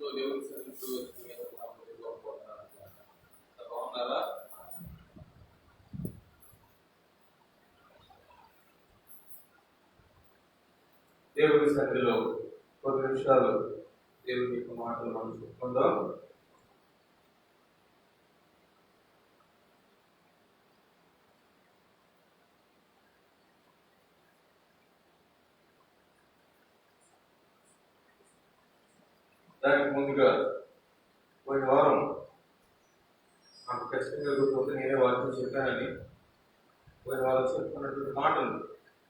దేవుని సన్నిధిలో బాగున్నారా? దేవుని సన్నిధిలో కొన్ని నిమిషాలు దేవుని యొక్క మాటలు మనం చెప్పుకుందాం. దానికి ముందుగా పోయిన వారం నాకు ఖచ్చితంగా పోతే నేనే వాక్యం చెప్పానని పోయిన వారం చెప్పుకున్నటువంటి మాటలు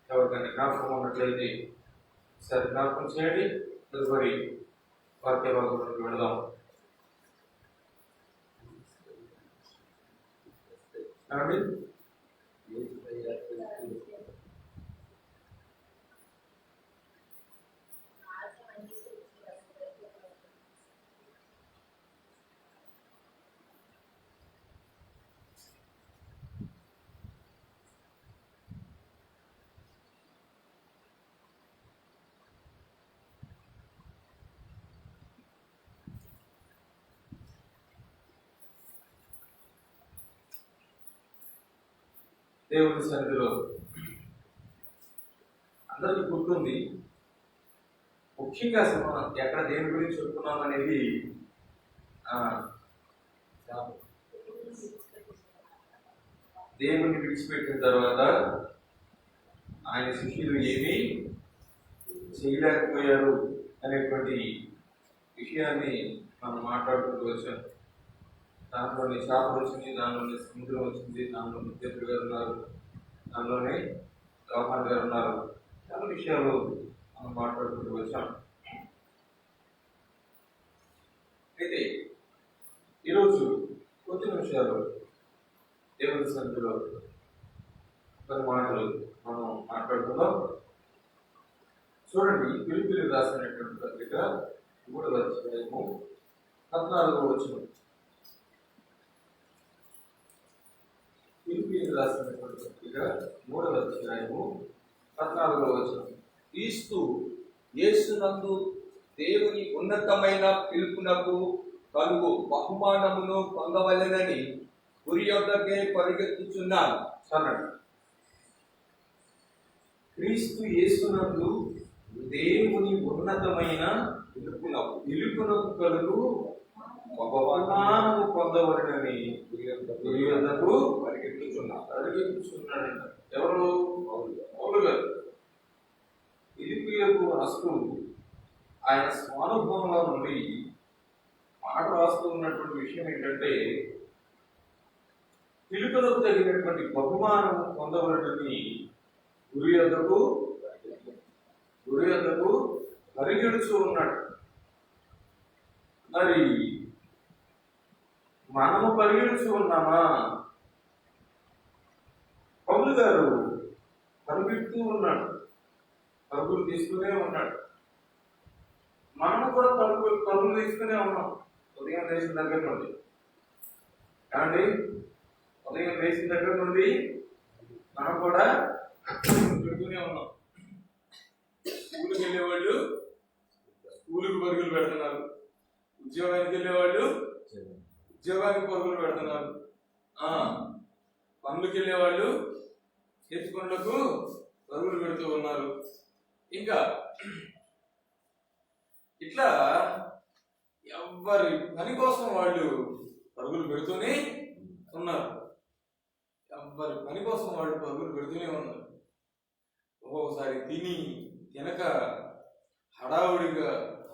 ఎవరికైనా జ్ఞాపకం ఉన్నట్లయితే సరే జ్ఞాపకం చేయండి. తదుపరి వాక్య భాగంలోకి వెళదాం. దేవుని సన్నిధిలో అందరికీ గుర్తుంది. ముఖ్యంగా అసలు మనం ఎక్కడ దేని గురించి చెప్తున్నాం అనేది దేవుని విడిచిపెట్టిన తర్వాత ఆయన శిష్యులు ఏమీ చేయలేకపోయారు అనేటువంటి విషయాన్ని మనం మాట్లాడుకుంటూ వచ్చాం. దాంట్లోని శాపం వచ్చింది, దానిలోని సముద్రం వచ్చింది, దానిలోని పేతురు గారు ఉన్నారు, దానిలోనే యోహాను గారు ఉన్నారు. చాలా విషయాలు మనం మాట్లాడుకుంటూ వచ్చాం. అయితే ఈరోజు కొద్ది నిమిషాలు దేవుని సన్నిధిలో కొన్ని మాటలు మనం మాట్లాడుకుందాం. చూడండి, పిలుపులు రాసినటువంటి పత్రిక 3వ అధ్యాయము 14వ వచనం. పిలుపులు రాసినటువంటి పత్రిక 3వ అధ్యాయము 14వ వచనం. క్రీస్తు యేసునందు దేవుని ఉన్నతమైన పిలుపునకు కలుగు బహుమానమును పొందవలెనని గురి యొద్దకే పరిగెత్తుచున్నాను అన్నాడు. క్రీస్తు యేసునందు దేవుని ఉన్నతమైన పిలుపునకు కలుగు బహుమానము పొందవలెనని గురి యొద్దకు పరిగెత్తుచున్నాడంట. ఎవరు? పౌలు గారు. ఫిలిప్పీయులకు రాస్తూ ఆయన స్వానుభవంలో నుండి మాట రాస్తూ ఉన్నటువంటి విషయం ఏంటంటే, పిలుపులకు తగినటువంటి బహుమానం పొందవలనని గురి యొద్దకు పరిగెడుచూ ఉన్నాడు. మరి మనము పరిగెడుచూ ఉన్నామా? పౌలు గారు పరిగెడుతూ ఉన్నాడు, పరుగులు తీసుకునే ఉన్నాడు. మనము కూడా పరుగులు తీసుకునే ఉన్నాం. ఉదయం లేచిన దగ్గర నుండి ఏమండి, ఉదయం లేచిన దగ్గర నుండి మనం కూడా పెడుతూనే ఉన్నాం. స్కూల్కి వెళ్ళేవాళ్ళు స్కూల్కి పరుగులు పెడుతున్నారు, ఉద్యోగానికి వెళ్ళేవాళ్ళు ఉద్యోగానికి పరుగులు పెడుతున్నారు, పనులకు వెళ్ళేవాళ్ళు చేతి పనులకు పరుగులు పెడుతూ ఉన్నారు. ఇంకా ఇట్లా ఎవరి పని కోసం వాళ్ళు పరుగులు పెడుతూనే ఉన్నారు. ఎవరి పని కోసం వాళ్ళు పరుగులు పెడుతూనే ఉన్నారు. ఒక్కొక్కసారి తినక హడావుడిగా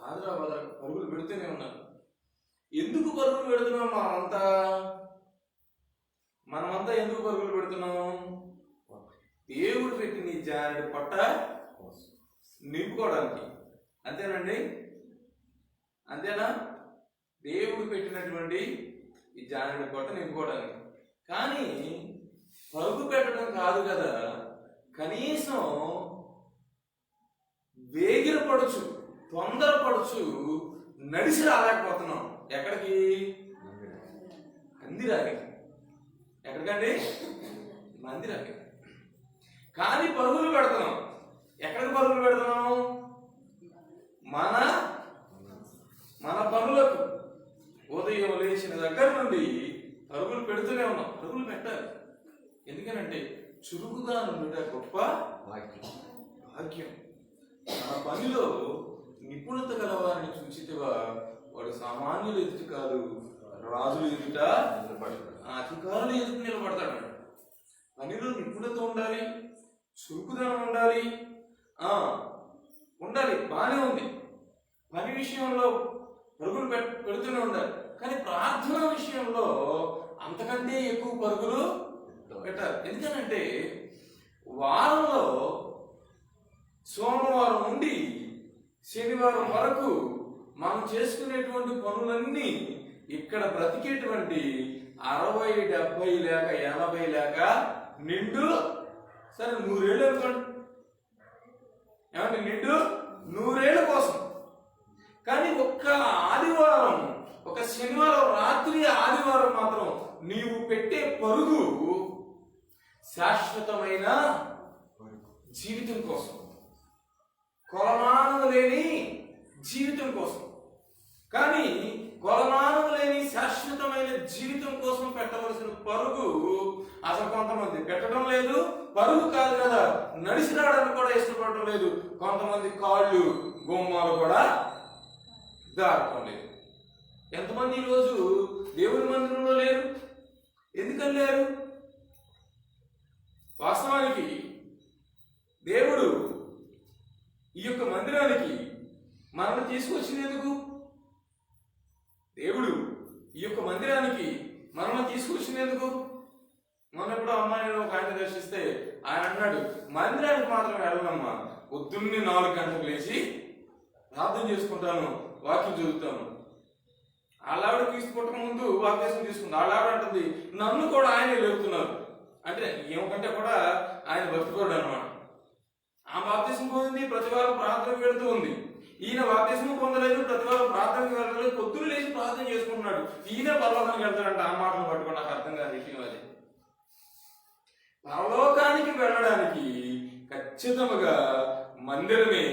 ఆంధ్రాబాద్ పరుగులు పెడుతూనే ఉన్నారు. ఎందుకు పరుగులు పెడుతున్నాం? మనమంతా ఎందుకు పరుగులు పెడుతున్నాం? దేవుడు పెట్టి నీ జానడి పట్ట నింపుకోవడానికి. అంతేనండి, అంతేనా? దేవుడు పెట్టినటువంటి ఈ జానడి పట్ట నింపుకోవడానికి. కానీ పరుగు పెట్టడం కాదు కదా, కనీసం వేగిరపడుచు తొందరపడుచు నడిచి రాలేకపోతున్నాం. ఎక్కడికి? మందిరానికి. ఎక్కడికండి? మందిరానికి. కానీ పరుగులు పెడుతున్నాం. ఎక్కడికి పరుగులు పెడుతున్నాం? మన పనుల పెట్టాలి. ఎందుకనంటే చురుకుగా నుండుట గొప్ప భాగ్యం. మన పనిలో నిపుణత గలవారిని చూచితివా, వాడు సామాన్యులు ఎదుట కాదు, రాజులు ఎదుట, అధికారులు ఎదుట నిలబడతాడు. పనిలో నిపుణత ఉండాలి, చురుకుదనం ఉండాలి, ఉండాలి, బాగానే ఉంది. పని విషయంలో పరుగులు పెడుతూనే ఉండాలి. కానీ ప్రార్థన విషయంలో అంతకంటే ఎక్కువ పరుగులు పెట్టాలి. ఎందుకనంటే వారంలో సోమవారం నుండి శనివారం వరకు మనం చేసుకునేటువంటి పనులన్నీ ఇక్కడ బ్రతికేటువంటి 60, 70 లేక 80 లేక నిండు సరే 100 ఏళ్ళు అనుకోండి, ఏమంటే నిండు 100 ఏళ్ళ కోసం. కానీ ఒక్క ఆదివారం, ఒక శనివారం రాత్రి ఆదివారం మాత్రం నీవు పెట్టే పరుగు శాశ్వతమైన జీవితం కోసం, కొలమానం లేని జీవితం కోసం. కానీ కొలమానం లేని శాశ్వతమైన జీవితం కోసం పెట్టవలసిన పరుగు అసలు కొంతమంది పెట్టడం లేదు. పరుగు కాదు కదా, నడిచి రావడానికి కూడా ఇష్టపడటం లేదు. కొంతమంది కాళ్ళు గుమ్మాలు కూడా దాటం లేదు. ఎంతమంది ఈరోజు దేవుని మందిరంలో లేరు? ఎందుకని లేరు? వాస్తవానికి దేవుడు ఈ యొక్క మందిరానికి మనల్ని తీసుకొచ్చింది ఎందుకు? దేవుడు ఈ యొక్క మందిరానికి మనల్ని తీసుకొచ్చినందుకు. మొన్న ఎప్పుడో అమ్మాయిని ఒక ఆయన దర్శిస్తే ఆయన అన్నాడు, మందిరానికి మాత్రం వెళ్ళనమ్మా, పొద్దున్నే 4 గంటలకు లేచి ప్రార్థన చేసుకుంటాను, వాక్యం చదువుతాను. ఆవిడ తీసుకుంటక ముందు వాక్యం తీసుకుంది. ఆవిడ అంటుంది, నన్ను కూడా ఆయనే లేపుతున్నారు. అంటే ఏమంటే కూడా ఆయన భక్తిపరుడు అనమాట. ఆ బాప్తిసం పొందింది, ప్రతి వారం ప్రార్థనకు వెళుతూ ఉంది. ఈయన బాప్తిసం పొందలేదు, ప్రతి వారం ప్రార్థనకు వెళ్ళలేదు, పొద్దున్న లేచి ప్రార్థన చేసుకుంటున్నాడు. ఈయన పరలోకానికి వెళ్తాడంట. ఆ మాటలు పట్టుకుని నాకు అర్థం కాదు విషయం అది. పరలోకానికి వెళ్ళడానికి ఖచ్చితంగా మందిరమే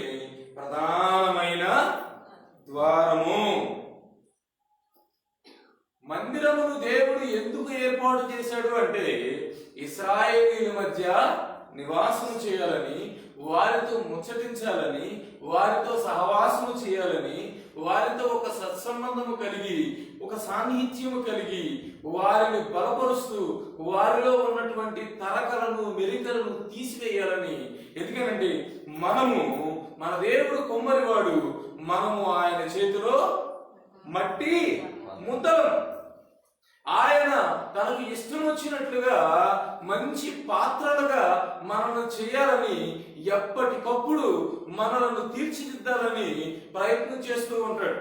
ప్రధానమైన ద్వారము. మందిరమును దేవుడు ఎందుకు ఏర్పాటు చేశాడు అంటే ఇశ్రాయేలీయుల మధ్య నివాసం చేయాలని, వారితో ముచ్చటించాలని, వారితో సహవాసము చేయాలని, వారితో ఒక సత్సంబంధము కలిగి, ఒక సాన్నిహిత్యము కలిగి, వారిని బలపరుస్తూ వారిలో ఉన్నటువంటి తరకలను మెలికలను తీసివేయాలని. ఎందుకనంటే మనము, మన దేవుడు కొమ్మరివాడు, మనము ఆయన చేతిలో మట్టి ముద్దలం. ఆయన తనకు ఇష్టం వచ్చినట్లుగా మంచి పాత్రలుగా మనల్ని చేయాలని, ఎప్పటికప్పుడు మనలను తీర్చిదిద్దాలని ప్రయత్నం చేస్తూ ఉంటాడు.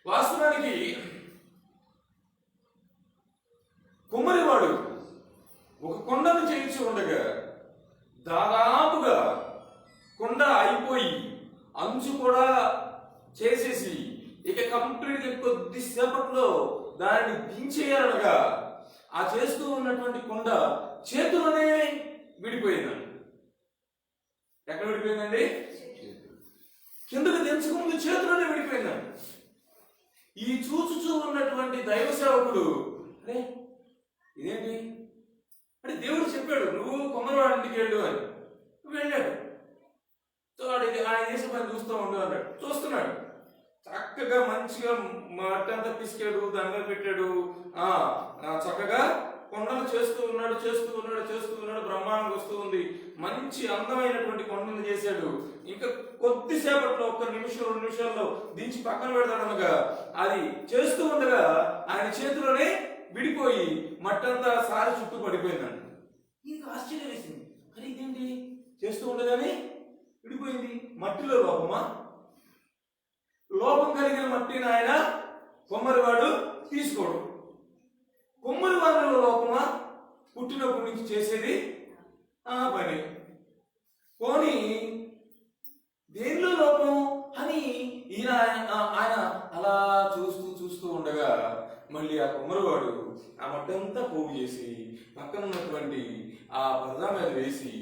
వాస్తవానికి కుమ్మరివాడు ఒక కొండను చేయించి ఉండగా దాదాపుగా కొండ అయిపోయి అంచు కూడా చేసేసి ఇక కంప్లీట్గా కొద్దిసేపట్లో దాన్ని దించేయాలనగా ఆ చేస్తూ ఉన్నటువంటి కొండ చేతులనే విడిపోయిందండి. ఎక్కడ విడిపోయిందండి? కిందకు దించకముందు చేతులనే విడిపోయిందండి. ఈ చూచుచూ ఉన్నటువంటి దైవ సేవకుడు, అరే ఇదేంటి అంటే దేవుడు చెప్పాడు, నువ్వు కొమ్మరివాడింటికి వెళ్ళు అని. వెళ్ళాడు. ఆయన చేసే పని చూస్తూ ఉండు అన్నాడు. చూస్తున్నాడు. చక్కగా మంచిగా మట్టంతా పిసికాడు, దండ పెట్టాడు, చక్కగా కొండలు చేస్తూ ఉన్నాడు. బ్రహ్మాండం వస్తూ ఉంది. మంచి అందమైనటువంటి కొండలు చేశాడు. ఇంకా కొద్దిసేపట్లో 1 నిమిషం 2 నిమిషాల్లో దించి పక్కన పెడతాడనగా అది చేస్తూ ఉండగా ఆయన చేతిలోనే విడిపోయి మట్టంతా సారి చుట్టూ పడిపోయిందండి. ఇది ఆశ్చర్యం వేసింది. అరే ఇదేంటి, చేస్తూ ఉండగానే విడిపోయింది. మట్టిలో లోపమా? లోపం కలిగిన మట్టిని ఆయన కొమ్మరివాడు తీసుకోడు. కొమ్మరివాడిలో లోపమా? పుట్టినప్పటి నుంచి చేసేది పని. పోనీ దేనిలో లోపం అని ఆయన అలా చూస్తూ ఉండగా మళ్ళీ ఆ కొమ్మరివాడు ఆ మట్టంతా పోగు చేసి పక్కన ఉన్నటువంటి ఆ పరదా మీద వేసి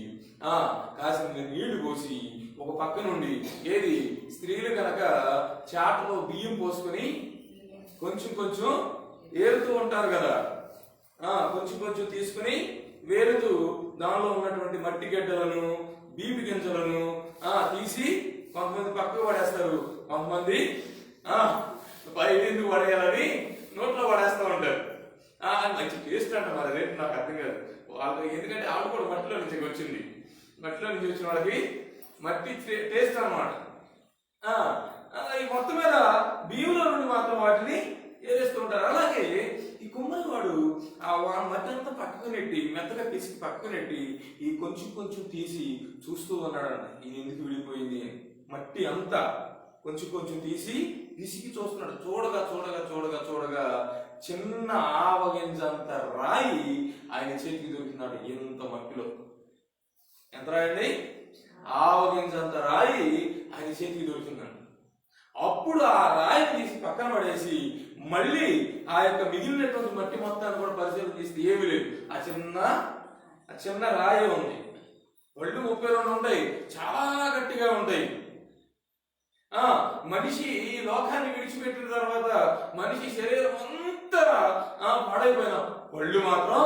కాసిన నీళ్లు పోసి ఒక పక్క నుండి, ఏది స్త్రీలు కనుక చాటలో బియ్యం పోసుకొని కొంచెం ఏరుతూ ఉంటారు కదా, కొంచెం కొంచెం తీసుకుని వేలుతూ దానిలో ఉన్నటువంటి మట్టి గడ్డలను బీపి గింజలను తీసి కొంతమంది పక్కకు పడేస్తారు, కొంతమంది బయట ఎందుకు పడేయాలని నోట్లో పడేస్తూ ఉంటారు. మంచి టేస్ట్ అంట, మరి రేపు నాకు అర్థం కాదు వాళ్ళు, ఎందుకంటే ఆవిడ కూడా మట్టిలో నుంచి వచ్చింది, మట్టిలో నుంచి వచ్చిన వాళ్ళకి మట్టి టేస్ట్ అన్నమాట. ఈ మొత్తం మీద బియ్యంలో నుండి మాత్రం వాటిని ఏరేస్తూ ఉంటారు. అలాగే ఈ కుమ్మరి వాడు ఆ మట్టి అంతా పక్కకు నెట్టి, మెత్తగా పిసికి పక్కకు నెట్టి ఈ కొంచెం కొంచెం తీసి చూస్తూ ఉన్నాడంట, ఇది ఎందుకు విడిపోయింది అని. మట్టి అంతా కొంచెం కొంచెం తీసి పిసికి చూస్తున్నాడు. చూడగా చూడగా చూడగా చూడగా చిన్న ఆవగింజంత రాయి ఆయన చేతికి దొరికినాడు. ఎంత మట్టిలో ఎంత రాయండి, ఆవగింజంత రాయి ఆయన చేతికి దొరికిందండి. అప్పుడు ఆ రాయిని తీసి పక్కన పడేసి మళ్ళీ ఆ యొక్క మిగిలినటువంటి మట్టి మొత్తాన్ని కూడా పరిశీలన చేస్తే ఏమీ లేదు, ఆ చిన్న రాయి ఉంది. ఒళ్ళు 32 ఉంటాయి, చాలా గట్టిగా ఉంటాయి. మనిషి ఈ లోకాన్ని విడిచిపెట్టిన తర్వాత మనిషి శరీరం అంతా పాడైపోయినా పళ్ళు మాత్రం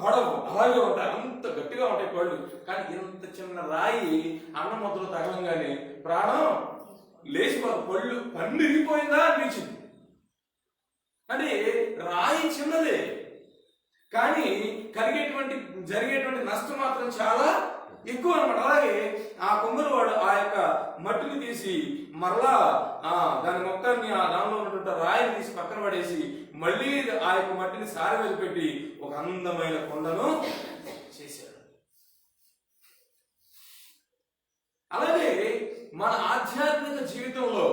పడవు, అలాగే ఉంటాయి, అంత గట్టిగా ఉంటాయి పళ్ళు. కానీ ఇంత చిన్న రాయి అన్నం ముద్దలు తగలంగానే ప్రాణం లేచిపోదు, పళ్ళు పండిరిగిపోయిందా అనిపించింది. అంటే రాయి చిన్నదే కానీ జరిగేటువంటి నష్టం మాత్రం చాలా ఎక్కువ అనమాట. అలాగే ఆ కుమ్మరి వాడు ఆ యొక్క మట్టిని తీసి మరలా దాని మొత్తాన్ని దానిలో ఉన్నటువంటి రాయిని తీసి పక్కన పడేసి మళ్ళీ ఆ యొక్క మట్టిని సారి మీద పెట్టి ఒక అందమైన కొండను చేశాడు. అలాగే మన ఆధ్యాత్మిక జీవితంలో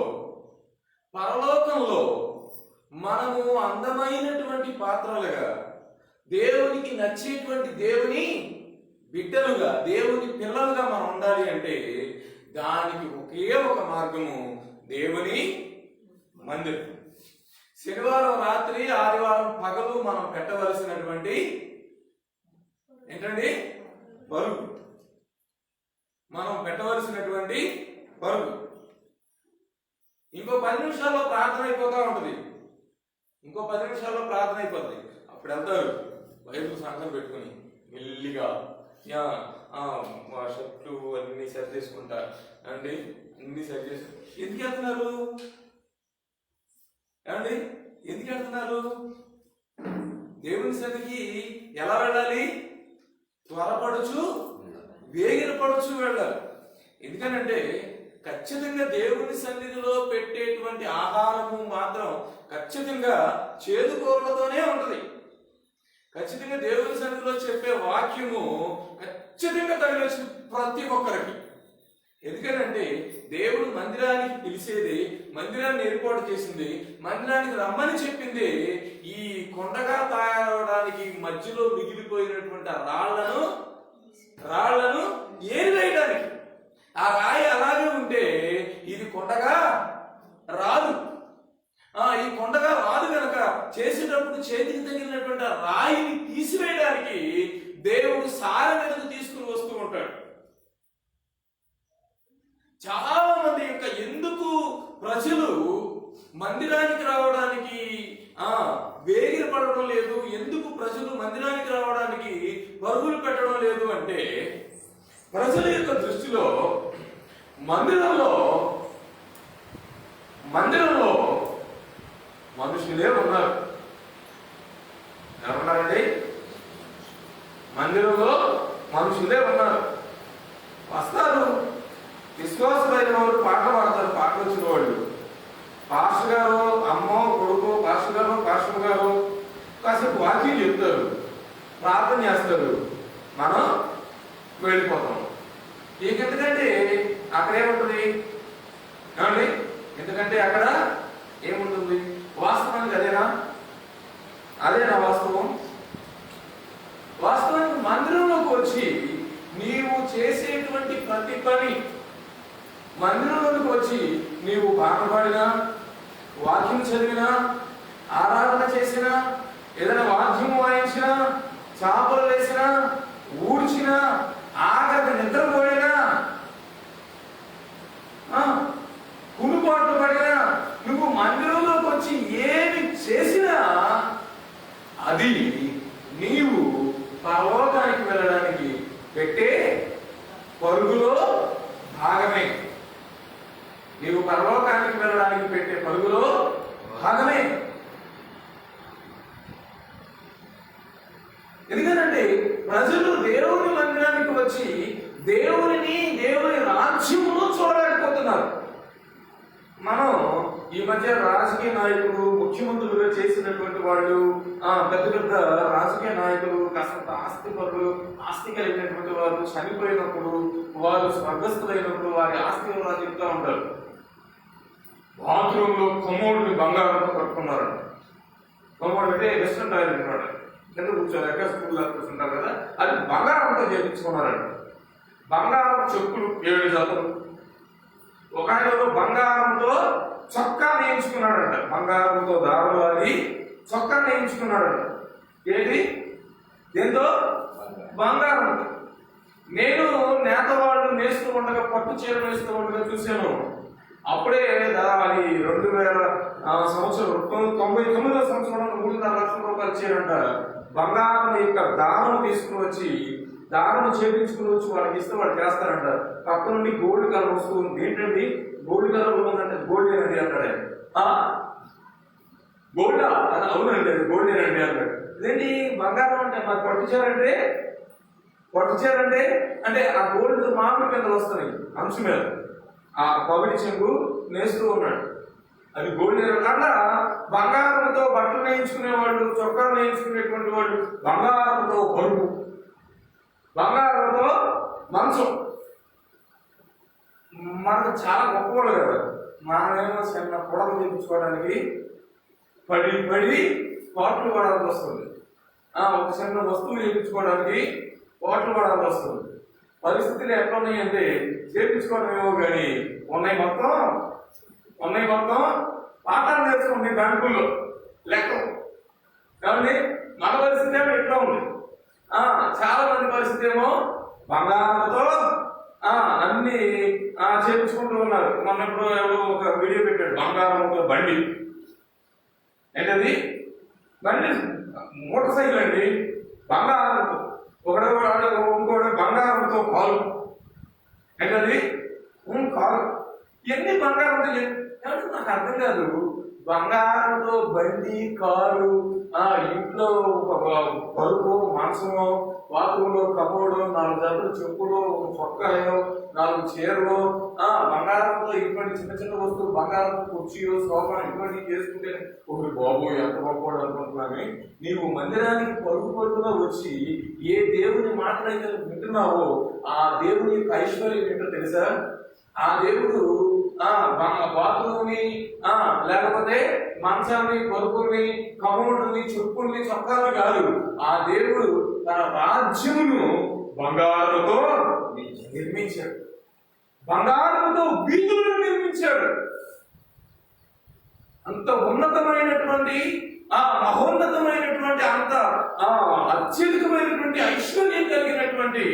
పరలోకంలో మనము అందమైనటువంటి పాత్రలుగా, దేవునికి నచ్చేటువంటి దేవుని బిడ్డలుగా, దేవుని పిల్లలుగా మనం ఉండాలి అంటే దానికి ఒకే ఒక మార్గము, దేవుని మందిరం. శనివారం రాత్రి ఆదివారం పగలు మనం పెట్టవలసినటువంటి ఏంటండి పరుగు, మనం పెట్టవలసినటువంటి పరుగు. ఇంకో 10 నిమిషాల్లో ప్రార్థన అయిపోతా ఉంటుంది, ఇంకో 10 నిమిషాల్లో ప్రార్థన అయిపోతుంది. అప్పుడు వెళ్తారు బైబిల్ సంకలం పెట్టుకుని మెల్లిగా షర్ట్లు అన్ని సరి చేసుకుంటారు అండి, అన్ని సరి చేసు. ఎందుకు వెళ్తున్నారు ఏమండి, ఎందుకు వెళ్తున్నారు? దేవుని సన్నిధికి ఎలా వెళ్ళాలి? త్వరపడుచు వేగిర పడుచు వెళ్ళాలి. ఎందుకనంటే ఖచ్చితంగా దేవుని సన్నిధిలో పెట్టేటువంటి ఆహారము మాత్రం ఖచ్చితంగా చేదు కూరలతోనే ఉంటుంది. ఖచ్చితంగా దేవుని సన్నిధిలో చెప్పే వాక్యము ఖచ్చితంగా తగిలొచ్చిన ప్రతి ఒక్కరికి. ఎందుకంటే దేవుడు మందిరానికి పిలిచేది, మందిరాన్ని ఏర్పాటు చేసింది, మందిరానికి రమ్మని చెప్పింది ఈ కొండగా తయారవడానికి మధ్యలో మిగిలిపోయినటువంటి రాళ్లను ఏరివేయడానికి. ఆ రాయి అలాగే ఉంటే ఇది కొండగా రాదు. ఈ కొండగా రాదు కనుక చేసేటప్పుడు చేతికి తగిలినటువంటి రాయిని తీసివేయడానికి దేవుడు సారె మీదకు తీసుకుని వస్తూ ఉంటాడు. చాలా మంది యొక్క ఎందుకు ప్రజలు మందిరానికి రావడానికి వేగిర పడడం లేదు, ఎందుకు ప్రజలు మందిరానికి రావడానికి పరుగులు పెట్టడం లేదు అంటే ప్రజల యొక్క దృష్టిలో మందిరంలో మనుషులే ఉన్నారు. ఏమన్నారండి? మందిరంలో మనుషులే ఉన్నారు. వస్తారు, విశ్వాసమైన వాళ్ళు పాటలు పాడతారు, పాటలు వచ్చిన వాళ్ళు. పాస్టర్ గారు అమ్మో కొడుకు, పాస్టర్ గారు కాసేపు వాక్యం చెప్తారు, ప్రార్థన చేస్తారు, మనం వెళ్ళిపోతాం. ఎందుకంటే అక్కడ ఏముంటుంది ఏమండి? ఎందుకంటే అక్కడ ఏముంటుంది? వాస్తవానికి అదేనా వాస్తవం? వాస్తవానికి మందిరంలోకి వచ్చి నీవు చేసేటువంటి ప్రతి పని, మందిరంలోకి వచ్చి నీవు పాట పాడినా, వాక్యం చదివినా, ఆరాధన చేసినా, ఏదైనా వాద్యం వాయించినా, చాపలు వేసినా, ఊడ్చినా, ఆఖరికి నిద్రపోయినా, కునుపాట్లు పడినా, నువ్వు మందిరంలోకి వచ్చి ఏమి చేసినా అది నీవు పరలోకానికి వెళ్ళడానికి పెట్టే పరుగులో భాగమే. నీవు పరలోకానికి వెళ్ళడానికి పెట్టే పరుగులో భాగమే. ఎందుకంటే ప్రజలు దేవుని మందిరానికి వచ్చి దేవుని రాజ్యమును చూడలేకపోతున్నారు. మనం ఈ మధ్య రాజకీయ నాయకులు, ముఖ్యమంత్రులుగా చేసినటువంటి వాళ్ళు, పెద్ద పెద్ద రాజకీయ నాయకులు, కాస్త ఆస్తిపరులు, ఆస్తి కలిగినటువంటి వారు చనిపోయినప్పుడు, వారు స్వర్గస్థులైనప్పుడు వారి ఆస్తి వివరాలు చెప్తూ ఉంటారు. బాత్రూంలో కమోడ్ని బంగారంతో కట్టుకున్నారంట. కమోడ్ అంటే వెస్టర్న్ టాయిలెట్ అనమాట. కింద కూర్చోలేక స్కూల్లో కూర్చుంటారు కదా, అది బంగారంతో చేయించుకున్నారంట. బంగారం చెప్పులు 7 జతలు. ఒక ఆయన బంగారంతో చొక్కా నేయించుకున్నాడంట. బంగారంతో దారులు అది చొక్కా నేయించుకున్నాడంట. ఏంటి? దేంతో? బంగారం. నేను నేతవాళ్ళు నేస్తూ ఉండగా, పట్టు చీర నేస్తూ ఉండగా చూశాను. అప్పుడే అది 2000 సంవత్సరం 99వ సంవత్సరంలో 3.5 లక్షల రూపాయలు చీరంట. బంగారం యొక్క దారం తీసుకుని వచ్చి, దారం చేపించుకుని వచ్చి వాళ్ళకి ఇస్తే వాళ్ళు చేస్తారంట. పక్క నుండి గోల్డ్ కలర్ వస్తువు, ఏంటండి గోల్డ్ కలర్ ఉందంటే గోల్డ్ ఏనండి అంటాడు. గోల్డా? అవునండి, అది గోల్డ్ ఏనండి అంటాడు. ఇదేంటి బంగారం అంటే? మరి పట్టుచారంటే అంటే ఆ గోల్డ్ మామిడి కిందలు వస్తాయి అంశం మీద. ఆ పవిడి చెంగు నేస్తూ ఉన్నాడు. అది గోల్డ్. అట్లా బంగారంతో బట్టలు నేయించుకునే వాళ్ళు, చొక్కాలు నేయించుకునేటువంటి వాళ్ళు, బంగారంతో పరుపు, బంగారంతో మంచం. మనకు చాలా గొప్పవాళ్ళు కదా. మనమేమో చిన్న పొడలు చేయించుకోవడానికి పడి కోట్లు పడాల్సి వస్తుంది. ఒక చిన్న వస్తువు చేయించుకోవడానికి కోట్లు పడాల్సి వస్తుంది. పరిస్థితులు ఎట్లా ఉన్నాయంటే చేయించుకోవడం ఏమో కానీ ఉన్నాయి మొత్తం పాఠాలు నేర్చుకోండి బ్యాంకుల్లో లెక్క. కాబట్టి మన పరిస్థితి ఏమో ఎట్లా ఉంది. చాలా మంది పరిస్థితి ఏమో బంగారంతో అన్ని చేయించుకుంటూ ఉన్నారు. మొన్న ఎప్పుడు ఎవరో ఒక వీడియో పెట్టాడు, బంగారంతో బండి. ఏంటది? బండి మోటార్ సైకిల్ అండి, బంగారంతో. ఇంకోటి బంగారంతో కాలు. ఏంటది? కాలు. ఇవన్నీ బంగారంతో. నాకు అర్థం కాదు. బంగారంతో బండి, కారు, ఇంట్లో పరుపు, మంచము, బాత్రూంలో కబోర్డు, 4 జతలు చెప్పులు, చొక్కాయో, 4 చీరలు, బంగారంతో ఇటువంటి చిన్న చిన్న వస్తువులు, బంగారంతో కుర్చీలు, సోఫా, ఇటువంటి చేసుకుంటే ఒకటి బాబు ఎంత గొప్పవాడు అనుకుంటున్నామే. నీవు మందిరానికి పరుగులో వచ్చి ఏ దేవుని మాటలైతే వింటున్నావో ఆ దేవుని యొక్క ఐశ్వర్యం ఏంటో తెలుసా? ఆ దేవుడు బాత్రూమ్ని, లేకపోతే మంచాన్ని, పరుపుల్ని, కమోడుని, చెప్పుల్ని, చొక్కాలు కాదు. ఆ దేవుడు తన రాజ్యమును బంగారంతో నిర్మించాడు. బంగారంతో వీధులను నిర్మించాడు. అంత ఉన్నతమైనటువంటి, మహోన్నతమైనటువంటి, అంత అత్యధికమైనటువంటి ఐశ్వర్యం కలిగినటువంటి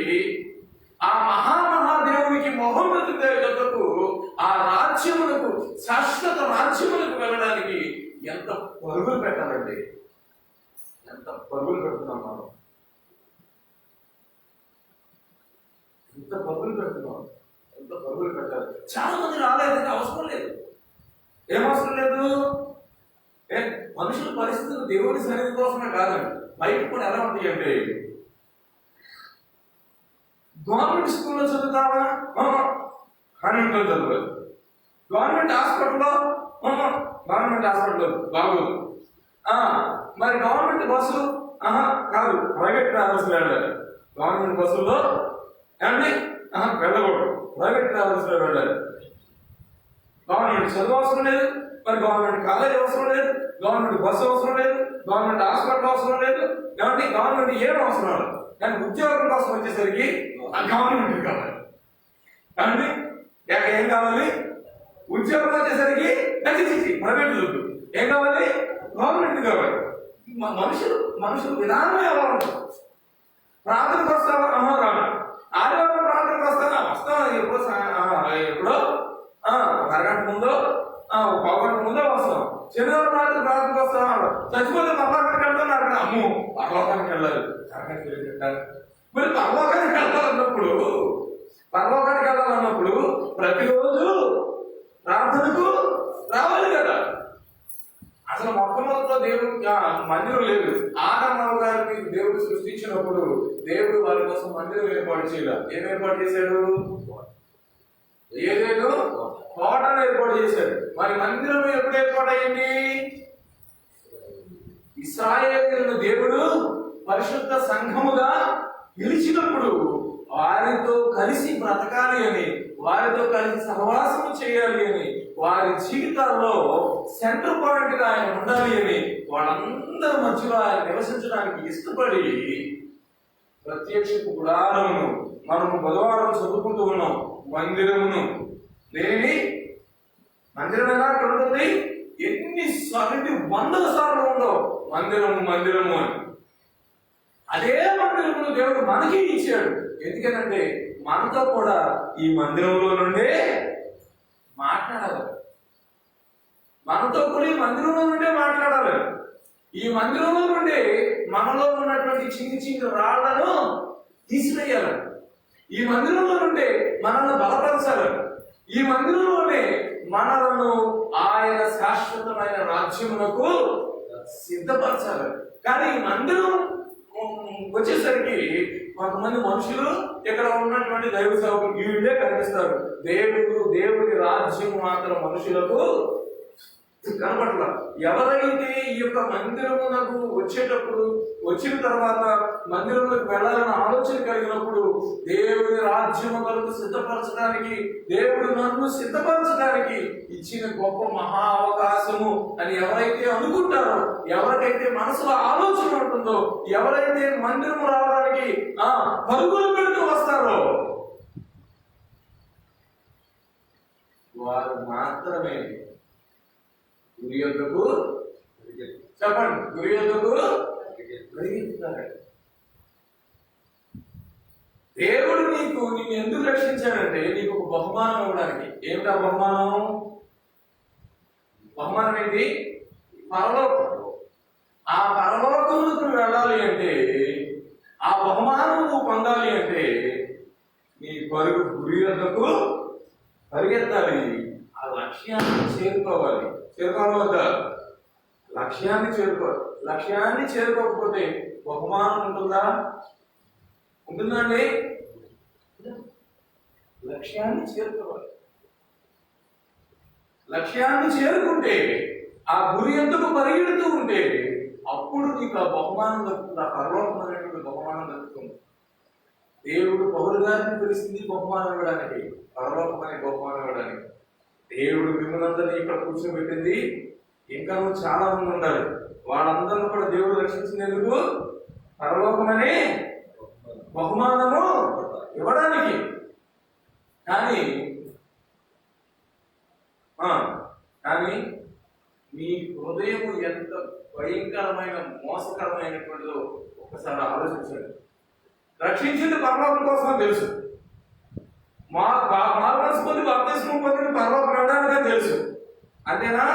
ఆ మహాదేవునికి, మహోన్నత దేవతకు, ఆ రాజ్యములకు, శాశ్వత రాజ్యములకు వెళ్ళడానికి ఎంత పరుగులు పెట్టాలండి. ఎంత పరుగులు పెడుతున్నాం మనం. ఎంత పరుగులు పెట్టాలి. చాలా మంది రాలేదంటే అవసరం లేదు. ఏం అవసరం లేదు? మనుషుల పరిస్థితులు దేవుని సన్నిధి కోసమే కాదండి, బయట కూడా ఎలా ఉంటాయి అంటే, గవర్నమెంట్ స్కూల్లో చదువుతావా? కాన్వెంట్లో చదవలేదు. గవర్నమెంట్ హాస్పిటల్లో బాగోదు. మరి గవర్నమెంట్ బస్సు కాదు, ప్రైవేట్ ట్రావెల్స్ వెళ్ళాలి. గవర్నమెంట్ బస్సుల్లో ఏమండి వెళ్ళకూడదు, ప్రైవేట్ ట్రావెల్స్ లో వెళ్ళాలి. గవర్నమెంట్ చదువు అవసరం లేదు, మరి గవర్నమెంట్ కాలేజ్ అవసరం లేదు, గవర్నమెంట్ బస్సు అవసరం లేదు, గవర్నమెంట్ హాస్పిటల్ అవసరం లేదు, ఏమంటే గవర్నమెంట్ ఏం అవసరం లేదు. కానీ ఉద్యోగం కోసం వచ్చేసరికి గవర్నమెంట్ కావాలి. కాబట్టి ఏం కావాలి? ఉద్యోగం వచ్చేసరికి ప్రైవేట్ చదువు. ఏం కావాలి? గవర్నమెంట్ కావాలి. మనుషులు విధానం ఎలా ఉంటుంది? ప్రార్థనకు వస్తావా? రాను. ఆదివారం ప్రార్థనకు వస్తావా? ఎప్పుడో అరగంట ముందో, 1 గంట ముందో వస్తాం. శనివారం ప్రార్థనకు వస్తావా? చచ్చిపోతే మళ్ళా అక్కడికి వెళ్తున్నారు. అమ్మో పరలోకానికి వెళ్ళాలి. మరి పరలోకానికి వెళ్ళాలన్నప్పుడు ప్రతిరోజు ప్రార్థనకు రావాలి కదా. అసలు మొట్టమొదటిలో దేవుడు మందిరం లేదు. ఆదాము గారిని దేవుడు సృష్టించినప్పుడు దేవుడు వారి కోసం మందిరం ఏర్పాటు చేయాలి. ఏం ఏర్పాటు చేశాడు? ఏదేదో కోటను ఏర్పాటు చేశాడు. మరి మందిరం ఎప్పుడు ఏర్పాటయ్యింది? ఇశ్రాయేలును దేవుడు పరిశుద్ధ సంఘముగా పిలిచినప్పుడు వారితో కలిసి బ్రతకాలి అని, వారితో కలిసి సహవాసము చేయాలి అని, వారి జీవితాల్లో సెంటర్ పాయింట్ గా ఆయన ఉండాలి అని, వాళ్ళందరి మధ్యలో ఆయన నివసించడానికి ఇష్టపడి ప్రత్యక్ష గుడారమును మనము బుధవారం చదువుకుంటూ ఉన్నాం. మందిరమును దేని మందిరం ఎలా ఉంటుంది? ఎన్ని వందల సార్లు ఉండవు మందిరము మందిరము అని. అదే మందిరమును దేవుడు మనకి ఇచ్చాడు. ఎందుకంటే మనతో కూడా ఈ మందిరంలో నుండే మాట్లాడాలి. మనతో కూడా ఈ మందిరంలో నుండే మాట్లాడాలి. ఈ మందిరంలో నుండి మనలో ఉన్నటువంటి చిన్ని చిన్ని రాళ్లను తీసివేయాలి. ఈ మందిరంలో నుండి మనల్ని బలపరచాలి. ఈ మందిరంలోనే మనలను ఆయన శాశ్వతమైన రాజ్యమునకు సిద్ధపరచాలి. కానీ ఈ మందిరం వచ్చేసరికి కొంతమంది మనుషులు ఇక్కడ ఉన్నటువంటి దైవ సేవకులు వీళ్ళే కనిపిస్తారు. దేవుడి రాజ్యం మాత్రం మనుషులకు కనపట్ల. ఎవరైతే ఈ యొక్క మందిరమునకు వచ్చిన తర్వాత మందిరంలోకి వెళ్ళాలని ఆలోచన కలిగినప్పుడు దేవుడి రాజ్యము కొరకు సిద్ధపరచడానికి, దేవుడు నన్ను సిద్ధపరచడానికి ఇచ్చిన గొప్ప మహా అవకాశము అని ఎవరైతే అనుకుంటారో, ఎవరికైతే మనసులో ఆలోచన ఉంటుందో, ఎవరైతే మందిరం రావడానికి పరుగులు పెడుతూ వస్తారో వారు మాత్రమే గురి యొద్దకు చెప్పండి, గురి యొద్దకు పరిగెత్తుతారు. దేవుడు నిన్ను ఎందుకు రక్షించాడంటే నీకు ఒక బహుమానం ఇవ్వడానికి. ఏమిటా బహుమానం? బహుమానం ఏంటి? పరలోకం. ఆ పరలోకములకు వెళ్ళాలి అంటే, ఆ బహుమానం నువ్వు పొందాలి అంటే నీ పరుగు గురి యొద్దకు పరిగెత్తాలి. ఆ లక్ష్యాన్ని చేరుకోవాలి. చేరుకోవద్దా? లక్ష్యాన్ని చేరుకోవాలి. లక్ష్యాన్ని చేరుకోకపోతే బహుమానం ఉంటుందా? ఉంటుందండి? లక్ష్యాన్ని చేరుకోవాలి. లక్ష్యాన్ని చేరుకుంటే, ఆ గురి ఎందుకు పరిగెడుతూ ఉంటే అప్పుడు నీకు ఆ బహుమానం దక్కుతుంది. ఆ పరలోకం అనేటువంటి బహుమానం దక్కుతుంది. దేవుడు పౌరు గారిని పిలిచింది బహుమానం ఇవ్వడానికి, పరలోకం అనే బహుమానం ఇవ్వడానికి. దేవుడు మిమ్మల్ని ఇక్కడ కూర్చోబెట్టింది ఇంకా చాలా మంది ఉండాలి. వాళ్ళందరూ కూడా దేవుడు రక్షించినందుకు పరలోకమనే బహుమానము ఇవ్వడానికి. కానీ మీ హృదయం ఎంత భయంకరమైన మోసకరమైనటువంటిదో ఒకసారి ఆలోచించండి. రక్షించింది పరలోకం కోసం తెలుసు, మార్మల్స్ పొంది బాప్తిస్మం పొందిన పరలోకం వెళ్ళడానికి తెలుసు. అంతేనా?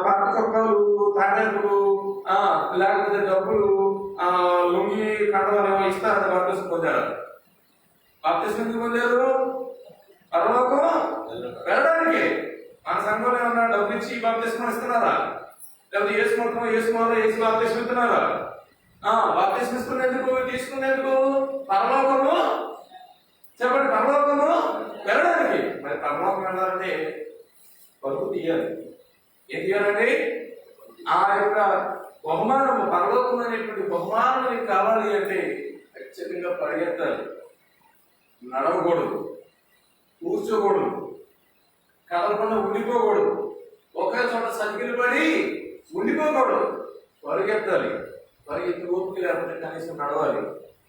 పక్క చొక్కాలు, తాటాకులు, లేకపోతే డబ్బులు, లొంగి కండలు ఇస్తారని బాప్తిస్మం పొందారు. బాప్తిస్మం ఎందుకు పొందారు? పరలోకం వెళ్ళడానికి. మన సంఘంలో ఏమన్నా డబ్బు ఇచ్చి బాప్తిస్మం ఇస్తున్నారా? లేకపోతే ఏసు బాప్తిస్మం ఇస్తున్నారా? బాప్తిస్మం ఇస్తున్నందుకు, తీసుకునేందుకు పరలోకము చెప్పండి, పరలోకము వెళ్ళడానికి. మరి పరలోకం వెళ్ళాలంటే పరుగు తీయాలి. ఏం తీయాలండి? ఆ యొక్క బహుమానము, పరలోకం అనేటువంటి బహుమానం కావాలి అంటే ఖచ్చితంగా పరిగెత్తాలి. నడవకూడదు, కూర్చోకూడదు, కదలకుండా ఉండిపోకూడదు, ఒకే చోట సర్కిల్ పడి ఉండిపోకూడదు. పరిగెత్తాలి. పరిగెత్తి ఓపిక లేకపోతే కనీసం నడవాలి.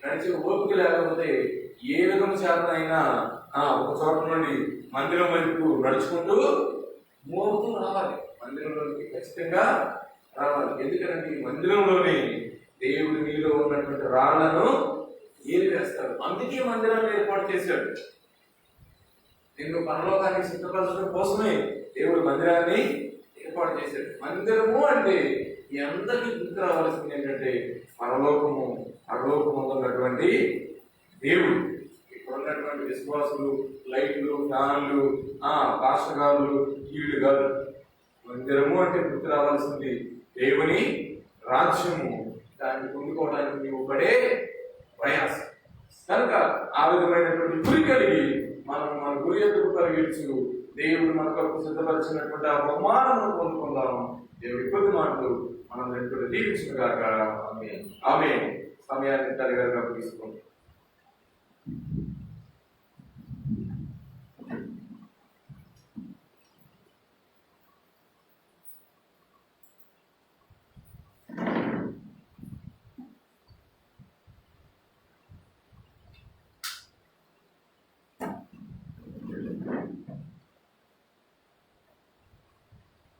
నడిచి ఓపిక లేకపోతే ఏ విధం చేతనైనా ఒక చోట నుండి మందిరం వైపు నడుచుకుంటూ మోగుతూ రావాలి. మందిరంలోకి ఖచ్చితంగా రావాలి. ఎందుకంటే ఈ మందిరంలోనే దేవుడు మీలో ఉన్నటువంటి రాళ్లను ఏరివేస్తాడు. అందుకే మందిరాన్ని ఏర్పాటు చేశాడు. నిన్ను పరలోకానికి సిద్ధపరచడం కోసమే దేవుడు మందిరాన్ని ఏర్పాటు చేశాడు. మందిరము అంటే ఎంతకి గుర్తు రావాల్సింది ఏంటంటే పరలోకము, పరలోకములో ఉన్నటువంటి దేవుడు. ఇక్కడ ఉన్నటువంటి విశ్వాసులు, లైట్లు, ఫ్యాన్లు, పాస్టగారులు, వీళ్ళు కాదు. మందిరము అంటే గుర్తు రావాల్సింది దేవుని రాజ్యము. దాన్ని పొందుకోవడానికి నీవు పడే ప్రయాసం. కనుక ఆ విధమైనటువంటి గురి కలిగి మనం మన గురి ఎదురు పరిగెడుచు దేవుడు మన కొరకు సిద్ధపరిచినటువంటి ఆ బహుమానమును పొందుకుందాము. దేవుడి కొద్ది మాటలు మనం రెండు దీవించిన గాక. ఆమె సమయాన్ని తల్లిగారుగా తీసుకోండి.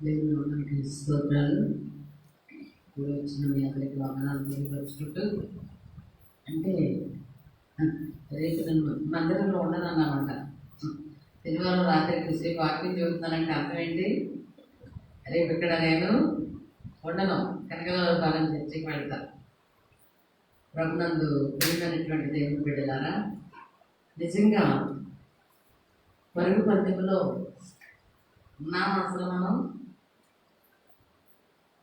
దేవునికి స్తోత్రాలు. ఇప్పుడు వచ్చిన మీ అందరికి వందనాలు తెలియపరుచుకుంటూ, అంటే రేపు నేను మందిరంలో ఉండనన్నమాట. శనివారం రాత్రి కొద్దిసేపు వాక్యం చెబుతున్నానంటే అర్థం ఏంటి? రేపు ఇక్కడ నేను ఉండను, కనకలపాలెం చర్చికి వెళ్తా. ప్రభునందు ప్రియమైనటువంటి దేవుని బిడ్డలారా, నిజంగా పరుగు పందెంలో ఉన్నామా? అసలు మనం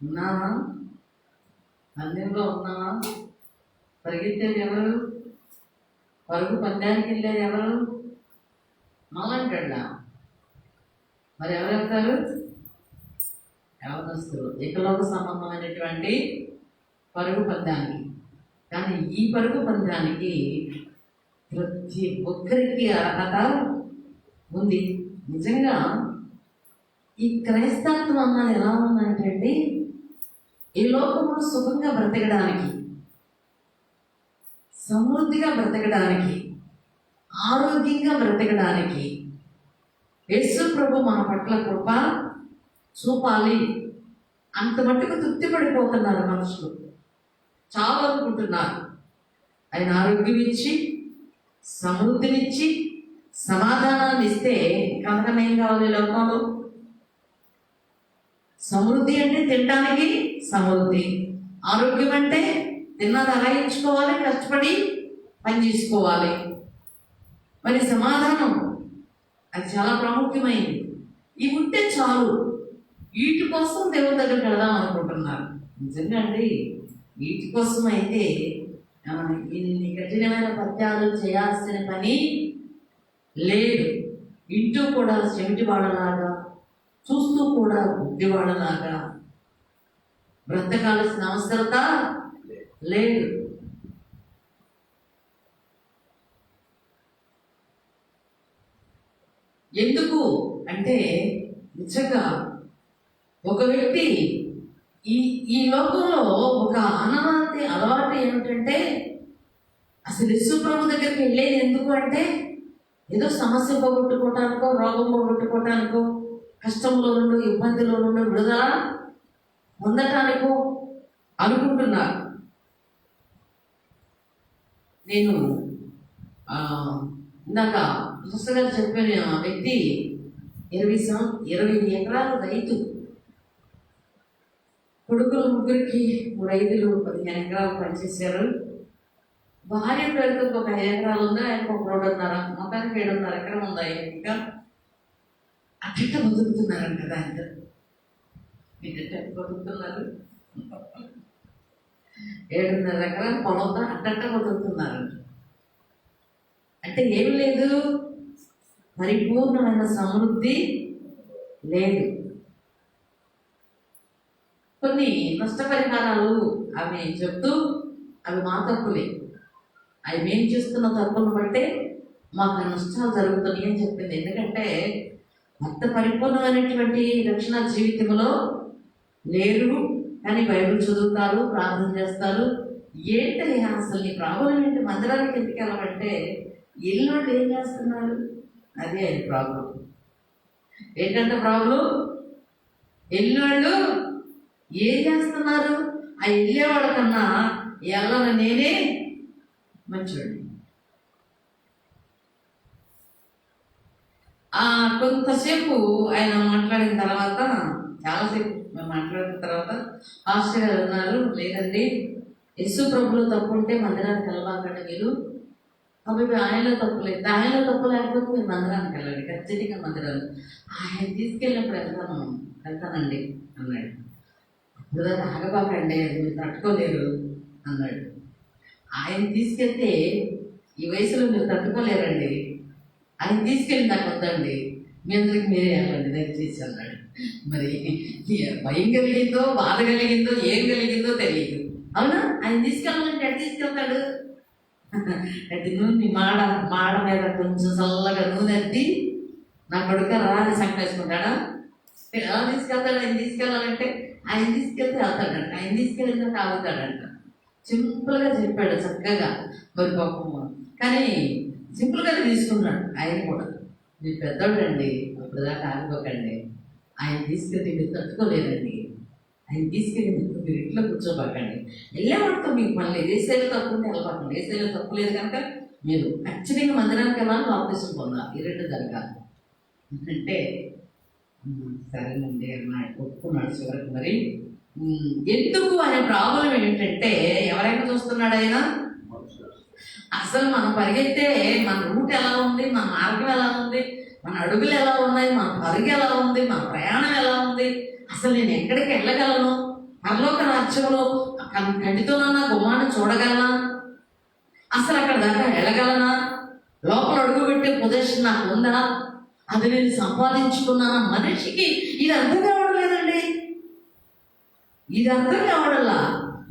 ఉన్నామా? పందెంలో ఉన్నామా? పరిగెత్తేది ఎవరు? పరుగు పందానికి వెళ్ళేది ఎవరు? మళ్ళంటాడా? మరి ఎవరు వెళ్తారు? యవనస్తులు, ఏకలోక సంబంధమైనటువంటి పరుగు పందానికి. కానీ ఈ పరుగు పందానికి ప్రతి ఒక్కరికి అర్హత ఉంది. నిజంగా ఈ క్రైస్తత్వం అన్నది ఎలా ఉందంటే, ఈ లోకంలో సుఖంగా బ్రతకడానికి, సమృద్ధిగా బ్రతకడానికి, ఆరోగ్యంగా బ్రతకడానికి యేసు ప్రభు మన పట్ల కృప చూపాలి అంత మట్టుకు తృప్తి పడిపోతున్నారు మనుషులు. చాలా అనుకుంటున్నారు. ఆయన ఆరోగ్యం ఇచ్చి, సమృద్ధినిచ్చి, సమాధానాన్ని ఇస్తే కనుక ఏం కావాలి లోకంలో? సమృద్ధి అంటే తినడానికి సమృద్ధి, ఆరోగ్యం అంటే తిన్నది అలాగించుకోవాలి, కష్టపడి పని చేసుకోవాలి. మరి సమాధానం అది చాలా ప్రాముఖ్యమైనది. ఇవి ఉంటే చాలు. వీటి కోసం దేవుడి దగ్గరికి వెళదాం అనుకుంటున్నారు. నిజంగా అండి, వీటి కోసం అయితే ఇన్ని కఠినమైన పత్యాలు చేయాల్సిన పని లేదు. ఇంటూ కూడా చెవిటి వాళ్ళలాగా, చూస్తూ కూడా బుద్ధివాళ్ళలాగా బ్రతకాల్సిన అవసరత లేదు. ఎందుకు అంటే, నిజంగా ఒక వ్యక్తి ఈ లోకంలో ఒక అలవాటు ఏమిటంటే, అసలు యేసు ప్రభు దగ్గరికి వెళ్ళేది ఎందుకు అంటే, ఏదో సమస్య పోగొట్టుకోవటానికో, రోగం పోగొట్టుకోవటానికో, కష్టంలో నుండి, ఇబ్బందిలో నుండి విడుదల పొందటానికో అనుకుంటున్నారు. నేను ఇందాక పుస్తకాలు చెప్పిన వ్యక్తి 20 ఎకరాల రైతు. కొడుకులు ముగ్గురికి 3 ఐదులు 15 ఎకరాలు పనిచేశారు. భార్య పేరుతో ఒక 5 ఎకరాలు ఉంది, ఆయనకు 1 రోడ్డున్నర, మొత్తానికి 7.5 ఎకరం ఉంది. ఇంకా అట్ట బతుకుతున్నారంట. దాంతో మీరు బతుకుతున్నారు. 7.5 ఎకరాల పొలంతో అట్ట బతుకుతున్నారంట. అంటే ఏమి లేదు, పరిపూర్ణమైన సమృద్ధి లేదు. కొన్ని నష్టపరిహారాలు అవి చెప్తూ, అవి మా తప్పులే, అవి మేము చేస్తున్న తప్పులను బట్టే మాకు నష్టాలు జరుగుతున్నాయి అని చెప్పింది. ఎందుకంటే భర్త పరిపూర్ణమైనటువంటి రక్షణ జీవితంలో లేరు, కానీ బైబిల్ చదువుతారు, ప్రార్థన చేస్తారు. ఏంటి అసలు నీ ప్రాబ్లం ఏంటి? మందిరానికి ఎందుకు వెళ్ళమంటే, ఎల్లుండి ఏం చేస్తున్నారు? అదే అది ప్రాబ్లం. ఏంటంటే ప్రాబ్లం, ఎల్లుళ్ళు ఏం చేస్తున్నారు? ఆ వెళ్ళేవాళ్ళ కన్నా వెళ్ళను నేనే మంచోడిని. కొంతసేపు ఆయన మాట్లాడిన తర్వాత, చాలాసేపు మేము మాట్లాడిన తర్వాత పాస్టర్ గారు అన్నారు, లేదండి యేసు ప్రభులో తప్పు ఉంటే మందిరానికి వెళ్ళబాకండి మీరు, కాబట్టి ఆయనలో తప్పు లేదు, ఆయనలో తప్పు లేకపోతే మీరు మందిరానికి వెళ్ళండి, ఖచ్చితంగా మందిరాలు ఆయన తీసుకెళ్ళినప్పుడు వెళ్తానండి అన్నాడు. అప్పుడు దాకా ఆగబాకండి, అది మీరు తట్టుకోలేరు అన్నాడు. ఆయన తీసుకెళ్తే ఈ వయసులో మీరు తట్టుకోలేరండి, ఆయన తీసుకెళ్ళి నాకు వద్దండి, మీ అందరికి మీరే వెళ్ళండి దయచేసి అన్నాడు. మరి భయం కలిగిందో, బాధ కలిగిందో, ఏం కలిగిందో తెలియదు. అవునా? ఆయన తీసుకెళ్ళాలంటే ఎక్కడ తీసుకెళ్తాడు? అది నూనె మాడ మీద కొంచెం చల్లగా నూనె ఎత్తి నా కొడుక రాని సంకేసుకుంటాడా? ఎలా తీసుకెళ్తాడు? ఆయన తీసుకెళ్ళాలంటే ఆయన తీసుకెళ్తే వెళ్తాడంట, ఆయన తీసుకెళ్ళినాక ఆగుతాడంట. సింపుల్గా చెప్పాడు చక్కగా. మరి పాపం కానీ సింపుల్గానే తీసుకున్నాడు ఆయన కూడా. మీరు పెద్దోడండి, అప్పుడు దాకా ఆగిపోకండి, ఆయన తీసుకెళ్తే మీరు తట్టుకోలేదండి, ఆయన తీసుకెళ్ళి మీరు ఇంట్లో కూర్చోబాకండి, వెళ్ళేవాడితో మీకు మళ్ళీ ఏసైలో తప్పు ఉంటే వెళ్ళబాకండి, ఏసైలో తప్పు లేదు కనుక మీరు ఖచ్చితంగా మందిరానికి వెళ్ళాలి, బాప్తిసం పొందాలి, ఈ రెండు జరగాలి అంటే సరేనండి అన్నాడు, ఒప్పుకున్నాడు చివరికి. మరి ఎందుకు అనే ప్రాబ్లం ఏంటంటే, ఎవరైనా చూస్తున్నాడు ఆయన, అసలు మనం పరిగెత్తే మన రూట్ ఎలా ఉంది, మన మార్గం ఎలా ఉంది, మన అడుగులు ఎలా ఉన్నాయి, మన పరుగు ఎలా ఉంది, మన ప్రయాణం ఎలా ఉంది, అసలు నేను ఎక్కడికి వెళ్ళగలను, పరలోక రాజ్యంలో కంటితోనన్నా గుమ్మాన్ని చూడగలనా, అసలు అక్కడ దాకా వెళ్ళగలనా, లోపల అడుగు పెట్టే పొజిషన్ నాకు ఉందా, అది నేను సంపాదించుకున్నానా? మనిషికి ఇది అర్థం కావడం లేదండి, ఇది అర్థం కావడల్లా.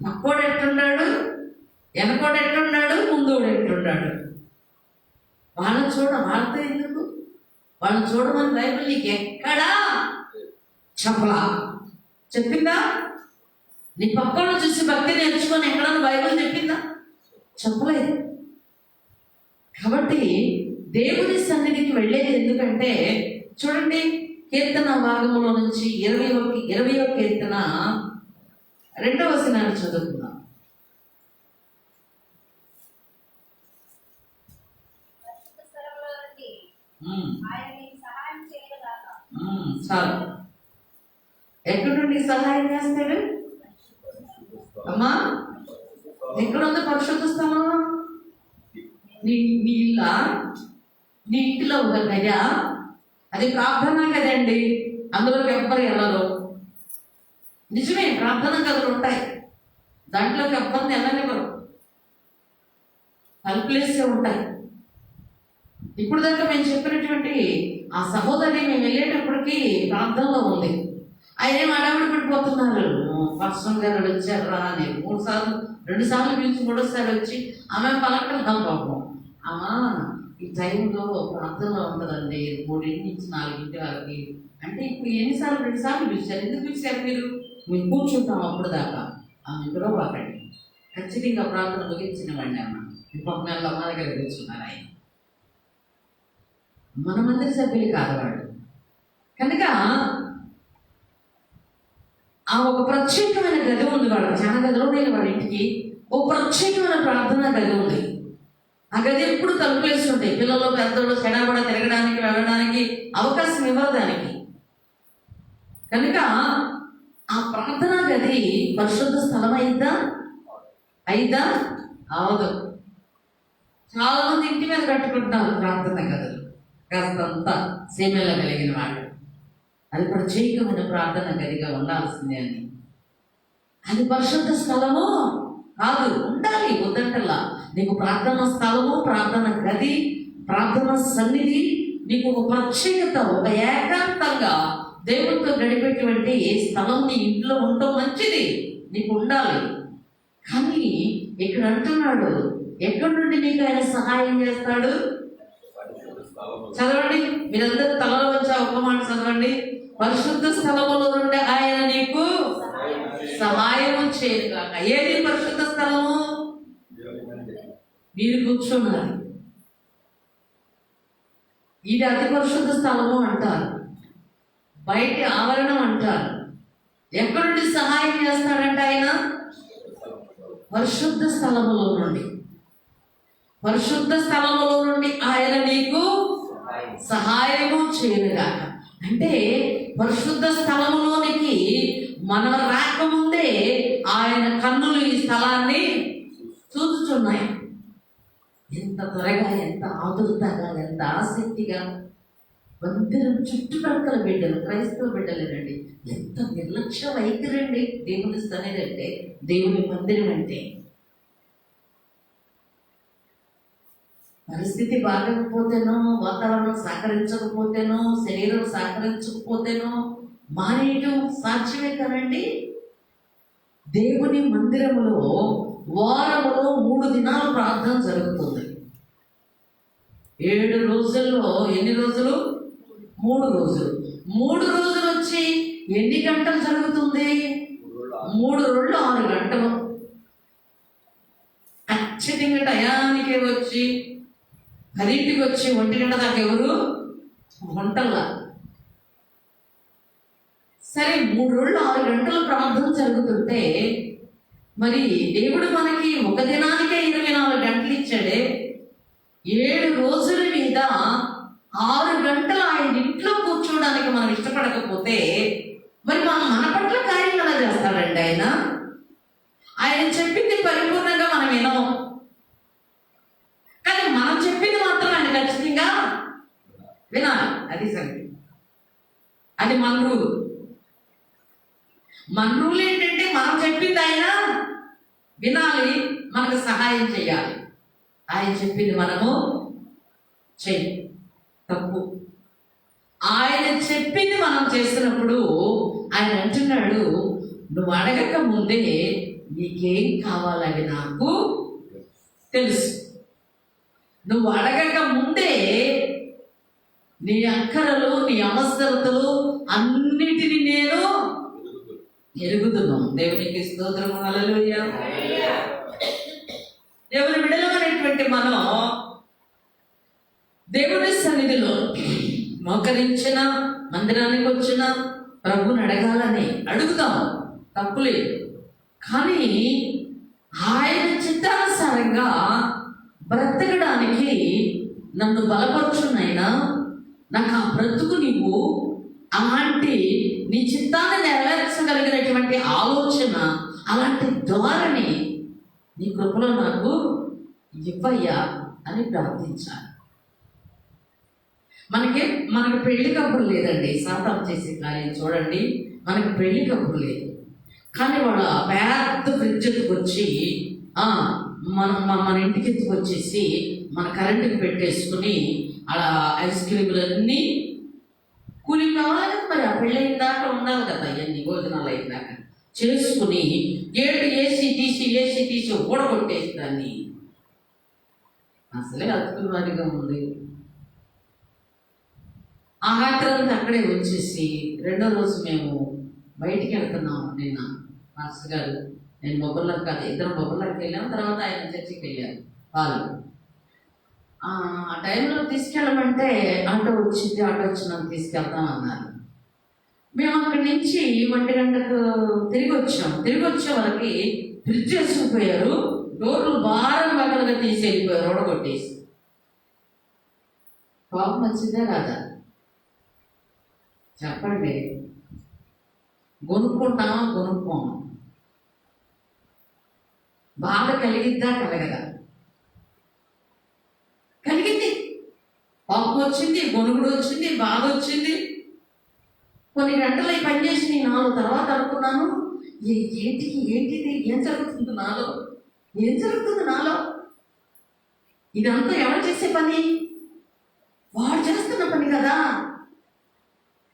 పక్కోడు ఎట్టున్నాడు, వెనకోడు ఎట్టున్నాడు, ముందోడు ఎట్టున్నాడు, వాళ్ళని వాళ్ళతో ఎందుకు, వాళ్ళని చూడమని బైబిల్ నీకు ఎక్కడా చెప్పలా? చెప్పిందా? నీ పక్కన చూసి భక్తి నేర్చుకొని ఎక్కడన్నా బైబిల్ చెప్పిందా? చెప్పలేదు. కాబట్టి దేవుని సన్నిధికి వెళ్ళేది ఎందుకంటే, చూడండి కీర్తన భాగంలో నుంచి 20వ కీర్తన 2వ వచనాన్ని చదువుకుందాం. చాలు. ఎక్కడి నుండి సహాయం చేస్తాడు అమ్మా? ఎక్కడుంది పరిశుద్ధ స్థలం? నీ ఇల్లా, నీ ఇంటిలో ఒక గజ, అది ప్రార్థన కదండి, అందులోకి ఎవ్వరు వెళ్ళరు. నిజమే, ప్రార్థన గదులు ఉంటాయి, దాంట్లోకి ఎవ్వరిని వెళ్ళనివ్వరు, తలుపులేసే ఉంటాయి. ఇప్పుడు దాకా మేము చెప్పినటువంటి ఆ సహోదరి మేము వెళ్ళేటప్పటికి ప్రార్థనలో ఉంది. ఆయనే అడవిడి పడిపోతున్నారు, పాస్టర్ గారు వచ్చారా అని 2 సార్లు పిలిచి 3సారి వచ్చి ఆమె పలకడం పాపం. ఆమె ఈ టైంలో ప్రార్థనలో ఉంటుందండి, 3 నుంచి 4 వరకు. అంటే ఇప్పుడు ఎన్నిసార్లు 2 సార్లు పిలిచారు, ఎందుకు పిలిచారు మీరు కూర్చుంటాం అప్పుడు దాకా. ఆమె కూడా వాకండి, ఖచ్చితంగా ప్రార్థన ముగించిన వాడిని అమ్మ. ఇంకొక నెల అమ్మ దగ్గర కూర్చున్నారు ఆయన, మన మందిర సభ్యులు కాదు వాడు. కనుక ఆ ఒక ప్రత్యేకమైన గది ఉంది, వాడు చాలా గదిలో ఉండేది వాడి ఇంటికి. ఒక ప్రత్యేకమైన ప్రార్థన గది ఉంది. ఆ గది ఎప్పుడు తలుపులేసి ఉంటాయి, పిల్లలు పెద్దలు చెడబడ తిరగడానికి వెళ్ళడానికి అవకాశం ఇవ్వరు దానికి. కనుక ఆ ప్రార్థనా గది పరిశుద్ధ స్థలం అయిద్దా అవదు. చాలా మంది ఇంటి మీద కట్టుకుంటున్నారు ప్రార్థన గదులు, కాస్తంత సీమెల్ల కలిగిన వాళ్ళు. అది ప్రత్యేకమైన ప్రార్థన గదిగా ఉండాల్సిందే అని. అది పరిశుద్ధ స్థలము కాదు, ఉండాలి, వద్దంటల్లా. నీకు ప్రార్థన స్థలము, ప్రార్థన గది, ప్రార్థన సన్నిధి, నీకు ఒక ప్రత్యేకత, ఒక ఏకాంతంగా దేవుడితో గడిపేటువంటి ఏ స్థలం నీ ఇంట్లో ఉండటం మంచిది, నీకు ఉండాలి. కానీ ఇక్కడ అంటున్నాడు, ఎక్కడి నుండి నీకు ఆయన సహాయం చేస్తాడు? చదవండి, మీరందరూ తలలో వచ్చి ఒక మాట చదవండి. పరిశుద్ధ స్థలములో నుండి ఆయన నీకు సహాయము చేయగాక. ఏది పరిశుద్ధ స్థలము? మీరు కూర్చున్నారు, ఇది అతి పరిశుద్ధ స్థలము అంటారు, బయటి ఆవరణం అంటారు. ఎక్కడి నుండి సహాయం చేస్తాడంట ఆయన? పరిశుద్ధ స్థలములో నుండి. పరిశుద్ధ స్థలములో నుండి ఆయన నీకు సహాయము చేయనుగాక. అంటే పరిశుద్ధ స్థలములోనికి మనం రాకముందే ఆయన కన్నులు ఈ స్థలాన్ని చూచుచున్నాయి. ఎంత త్వరగా, ఎంత ఆదుర్తగా, ఎంత ఆసక్తిగా మందిరం చుట్టుపక్కల బిడ్డలు, క్రైస్తవ బిడ్డలేనండి, ఎంత నిర్లక్ష్య వైఖరండి దేవుని సన్నిధి అంటే, దేవుని మందిరం అంటే. పరిస్థితి బాగకపోతేనో, వాతావరణం సహకరించకపోతేనో, శరీరం సహకరించకపోతేనో మానేయటం సాధ్యమే కదండి. దేవుని మందిరములో వారములో 3 దినాలు ప్రార్థన జరుగుతుంది. 7 రోజుల్లో ఎన్ని రోజులు? 3 రోజులు. 3 రోజులు వచ్చి ఎన్ని గంటలు జరుగుతుంది? 3 రోజులు 6 గంటలు. ఖచ్చితంగా టయానికి వచ్చి 10ంటికి వచ్చి 1 గంట దాకా ఎవరు వంటల్లా. సరే, 3 రోజులు 6 గంటలు ప్రార్థన జరుగుతుంటే మరి దేవుడు మనకి ఒక దినానికే 24 గంటలు ఇచ్చాడే. 7 రోజుల మీద 6 గంటలు ఆయన ఇంట్లో కూర్చోవడానికి మనం ఇష్టపడకపోతే మరి మన పట్ల కార్యం ఎలా చేస్తాడండి ఆయన? ఆయన చెప్పింది పరిపూర్ణంగా మనం వినము, కానీ మనం చెప్పింది మాత్రం ఆయన ఖచ్చితంగా వినాలి. అది సంగతి. అది మన రూల్. మన రూల్ ఏంటంటే మనం చెప్పింది ఆయన వినాలి, మనకు సహాయం చేయాలి. ఆయన చెప్పింది మనము చెయ్యి తప్పు. ఆయన చెప్పింది మనం చేసినప్పుడు ఆయన అంటున్నాడు, నువ్వు అడగక ముందే నీకేం కావాలని నాకు తెలుసు. నువ్వు అడగక ముందే నీ అక్కరలు, నీ అవసరతలు అన్నిటిని నేను ఎరుగుతున్నాను. దేవునికి స్తోత్రం. హల్లెలూయా. దేవుని బిడ్డలమైనటువంటి మనం దేవుని సన్నిధిలో మోకరించిన, మందిరానికి వచ్చిన ప్రభుని అడగాలని అడుగుతాం, తప్పులేదు. కానీ ఆయన చిత్తానుసారంగా బ్రతకడానికి నన్ను బలపరుచునైనా నాకు ఆ బ్రతుకు నీవు అలాంటి నీ చిత్తాన్ని నెరవేర్చగలిగినటువంటి ఆలోచన, అలాంటి ధోరణి నీ కృపలో నాకు ఇవ్వయ్యా అని ప్రార్థించాలి. మనకి పెళ్లి కబురు లేదండి. సాతాను చేసే కార్యం చూడండి, మనకి పెళ్లి కబురు లేదు. కానీ వాడు పెద్ద ఫ్రిడ్జ్ ఎత్తుకొచ్చి మన ఇంటికి ఎత్తుకొచ్చేసి మన కరెంటుకి పెట్టేసుకుని అలా ఐస్ క్రీములన్నీ కూలింగ్ కావాలి కదా, మరి ఆ పెళ్ళైన దాకా ఉండాలి కదా, ఇవన్నీ భోజనాలు అయిన దాకా చేసుకుని గేటు ఏసీ తీసి ఊడగొట్టేసి దాన్ని. అసలే అద్భుతవాదిగా ఉంది. ఆ రాత్రి అక్కడే వచ్చేసి 2వ రోజు మేము బయటికి వెళ్తున్నాము. నిన్న మాస్టర్ గారు, నేను మొబైల్లోకి కాదు, 2 మొబైల్లోకి వెళ్ళాము. తర్వాత ఆయన చర్చికి వెళ్ళారు వాళ్ళు. ఆ టైంలో తీసుకెళ్ళమంటే ఆటో వచ్చింది, ఆటో వచ్చి నన్ను తీసుకెళ్తాం అన్నారు. మేము అక్కడి నుంచి 1 గంటకు తిరిగి వచ్చే వాళ్ళకి ఫ్రిడ్జ్ వేసుకుపోయారు, డోర్లు భారం బగలుగా తీసి వెళ్ళిపోయారు, ఓడగొట్టేసి. కోపం వచ్చిందా రాదా చెప్పండి? కొనుక్కుంటామా కొనుక్కోమా? బాధ కలిగిద్దా కలగదా? కలిగింది. కోపం వచ్చింది, గొనుగుడు వచ్చింది, బాధ వచ్చింది. కొన్ని గంటలు ఈ పని చేసి నేను 4 తర్వాత అనుకున్నాను, ఏంటిది, ఏం జరుగుతుంది నాలో? ఇదంతా ఎవరు చేసే పని? వాడు చేస్తున్న పని కదా.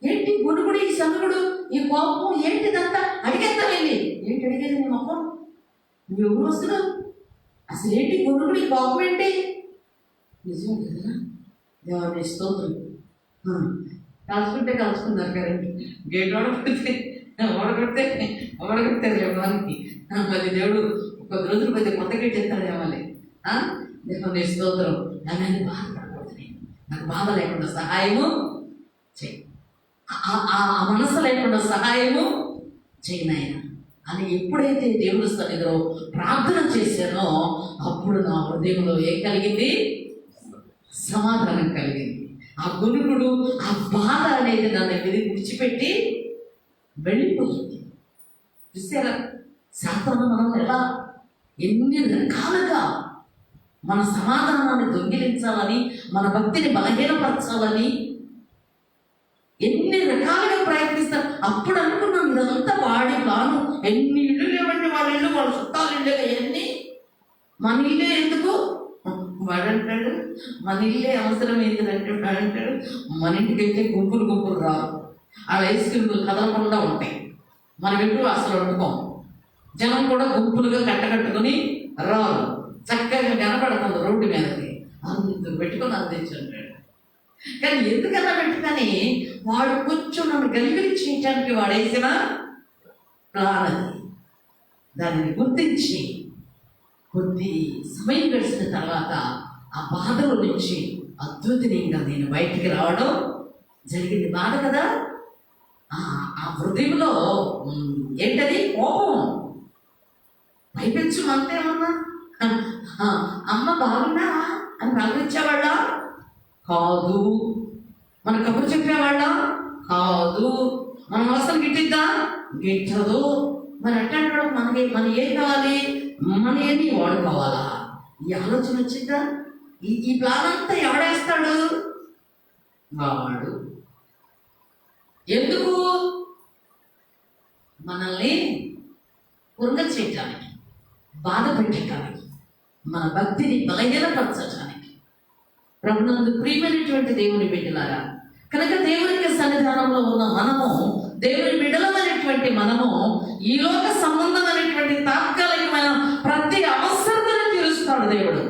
ఏంటి గొనుగుడు, ఈ సనుగుడు, ఈ కోపం ఏంటిదంతా? అడిగేద్దాం వెళ్ళి. ఏంటి అడిగేది? నీ మొహం, నువ్వు ఎవరు వస్తున్నావు? అసలు ఏంటి గొనుగుడు, ఈ కోపం ఏంటి? నిజం కదా, దేవుని స్తోత్రం. కలుసుకున్నారు కదండి. గేట్ ఓడగొడితే లేవానికి మళ్ళీ దేవుడు 10 రోజులు పోతే కొత్త గేట్ ఎత్తాడు ఏమాలి. దేవుని స్తోత్రం. అలానే బాధపడకూడదు. నాకు బాధ లేకుండా సహాయము చెయ్యి, ఆ మనసు లేకుండా సహాయము చేయనాయన అని ఎప్పుడైతే దేవుడి సన్నిధిలో ప్రార్థన చేశానో అప్పుడు నా హృదయంలో ఏం కలిగింది? సమాధానం కలిగింది. ఆ గురుగుడు, ఆ బాధ అనేది నన్ను విడిచిపెట్టి వెళ్ళిపోయింది. చూసారా శాస్త్రంలో మనం ఎలా ఎన్ని రకాలుగా మన సమాధానాన్ని దొంగిలించాలని, మన భక్తిని బలహీనపరచాలని ఎన్ని రకాలుగా ప్రయత్నిస్తారు. అప్పుడు అనుకున్నాను ఇదంతా వాడి ప్లాను. ఎన్ని ఇళ్ళు లేవండి వాళ్ళ ఇల్లు, వాళ్ళ చుట్టాలు ఇల్లు, ఎన్ని మన ఇల్లే ఎందుకు వాడంటాడు, మన ఇల్లే అవసరం ఏంటంటే వాడంటాడు. మన ఇంటికి అయితే గుంపులు గుంపులు రావు, ఆ ఐస్ క్రీమ్లు కదలకుండా ఉంటాయి, మనం ఎప్పుడు అసలు వండుకోం. జనం కూడా గుంపులుగా కట్టకట్టుకుని రావు, చక్కగా కనపడుతుంది రోడ్డు మీదకి, అందుకు పెట్టుకొని అందించుంటాడు. కానీ ఎందుకన్నా పెట్టుకొని వాడు కొంచెం నన్ను గలిబిలి చేయటానికి వాడేసిన ప్లాన్ అది. దానిని గుర్తించి కొద్ది సమయం గడిచిన తర్వాత ఆ బాధలో నుంచి అద్భుతంగా నేను బయటికి రావడం జరిగింది. బాధ కదా, ఆ హృదయంలో ఏంటది కోపం. పైపెచ్చు అంతేమన్నా అమ్మ బాగున్నా అని పలకరించేవాళ్ళ కాదు, మన కబురు చెప్పేవాళ్ళ కాదు, మన అవసరం గిట్టిద్దా గిట్టదు. మరి అట్టంటాడు మన ఏం కావాలి, మన ఏమి వాడుకోవాలా? ఈ ఆలోచన వచ్చిందా? ఈ ప్లాన్ అంతా ఎవడేస్తాడు? వాడు. ఎందుకు? మనల్ని పురుగ చేయటానికి, బాధ పెట్టడానికి, మన భక్తిని బలహీనపరచడానికి. ప్రభునందు ప్రియమైనటువంటి దేవుని బిడ్డలారా, కనుక దేవునికి సన్నిధానంలో ఉన్న మనము, దేవుని బిడ్డలమైనటువంటి మనము ఈ లోక సంబంధమైనటువంటి తాత్కాలికమైన ప్రతి అవసరతను తీరుస్తాడు దేవుడు.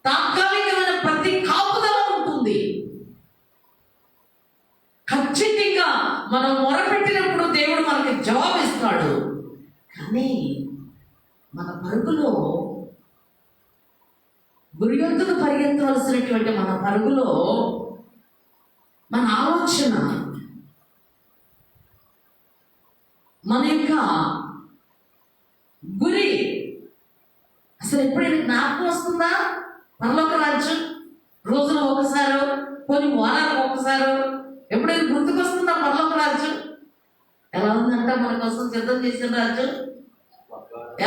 తాత్కాలికమైన ప్రతి కాపుదల ఉంటుంది. ఖచ్చితంగా మనం మొరపెట్టినప్పుడు దేవుడు మనకి జవాబు ఇస్తాడు. కానీ మన పరుగులో గురియొద్దుకు పరిగెత్తవలసినటువంటి మన పరుగులో మన ఆలోచన, మన యొక్క గురి అసలు ఎప్పుడైనా జ్ఞాపకం వస్తుందా? పరలోక రాజ్యం రోజులో ఒకసారో, కొన్ని వారాలకు ఒకసారో ఎప్పుడైనా గుర్తుకొస్తుందా పరలోక రాజ్యం? ఎలా ఉందంట మన కోసం సిద్ధం చేసిన రాజ్యం?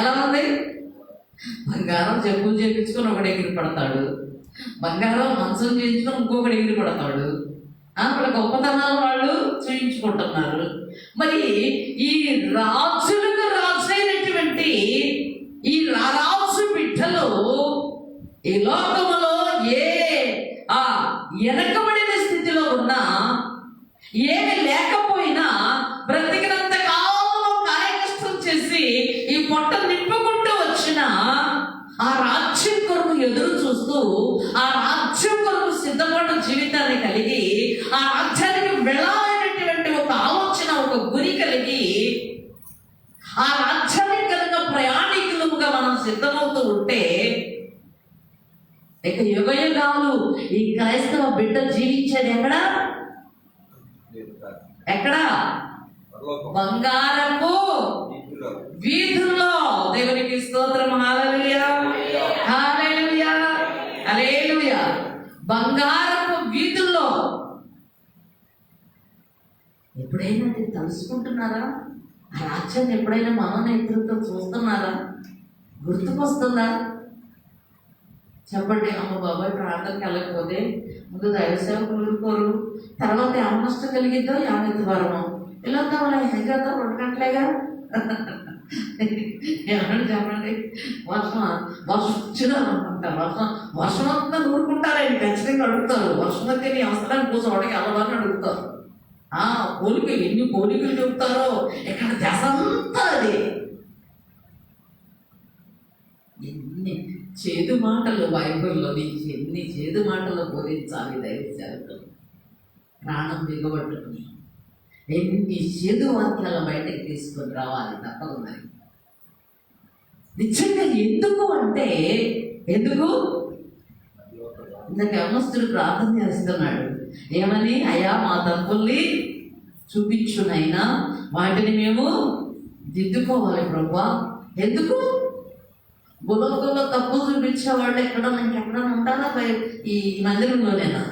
ఎలా ఉంది? బంగారం చెప్పులు చేయించుకొని ఒకడు ఎగిరి పడతాడు, బంగారం మంచం చేయించుకొని ఇంకొకటి ఎగిరి పడతాడు. వాళ్ళ గొప్పతనాలు వాళ్ళు చూయించుకుంటున్నారు. మరి ఈ రాజులకు రాజైనటువంటి ఈ రాజు బిడ్డలు ఈ లోకములో వెనకబడిన స్థితిలో ఉన్నా, ఏమి లేకపోయినా బ్రతికినంత కాలంలో కాయకష్టం చేసి ఈ పొట్ట నింపుకుంటూ వచ్చిన ఆ రాజ్యం కొరకు ఎదురు చూస్తూ, ఆ రాజ్యం కొరకు సిద్ధపడిన జీవితాన్ని కలిగి, ఆ రాజ్యానికి వెళ్ళాలనేటువంటి ఒక ఆలోచన, ఒక గురి కలిగి, ఆ రాజ్యానికి కలిగిన ప్రయాణికులుగా మనం సిద్ధమవుతూ ఉంటే, ఇక యుగయుగాలు ఈ క్రైస్తవ బిడ్డ జీవించేది ఎక్కడా? బంగారపు వీధుల్లో. దేవునికి స్తోత్రం. హల్లెలూయా, హల్లెలూయా, హల్లెలూయా. బంగారపు వీధుల్లో. ఎప్పుడైనా తలుసుకుంటున్నారా? ఆ రాజ్యాన్ని ఎప్పుడైనా మనోనేతృత్వం చూస్తున్నారా? గుర్తుకొస్తుందా? చెప్పండి. అమ్మ బాబాయ్ ప్రార్థనకి వెళ్ళకపోతే ముందు దైవ సేవకులు ఊరుకోరు, తర్వాత ఏమ నష్టం కలిగిద్దో యామెత్తు వారము ఇలా వాళ్ళ హెంగతో 2 గంటలేగా ఏమన్నా చెప్పండి. వర్షం వచ్చినా అనుకుంటారు, వర్షం అంతా ఊరుకుంటారండి, ఖచ్చితంగా అడుగుతారు. వర్షం అయితే నీ అవసరాన్ని కూర్చోవడానికి అలవాటు అడుగుతారు. పోలికలు ఎన్ని పోలికలు చెబుతారో ఇక్కడ దశ అంతా అది. ఎన్ని చేదు మాటలు బైబిల్లో నుంచి, ఎన్ని చేదు మాటలు బోధించాలి దైవ సేవకులు. ప్రాణం దిగబట్టుకుని ఎన్ని చేదు వాక్యాల బయటకు తీసుకొని రావాలి తప్పదు. మరి నిజంగా ఎందుకు అంటే, ఎందుకు ఇందాక యవనస్తుడు ప్రార్థన చేస్తున్నాడు ఏమని? అయ్యా మా తప్పుల్ని చూపించునైనా వాటిని మేము దిద్దుకోవాలి ప్రభువా. ఎందుకు? బులోకంలో తప్పులు చూపించే వాళ్ళు ఇంకెక్కడన్నా ఉంటారా? ఈ మందిరంలోనేనా?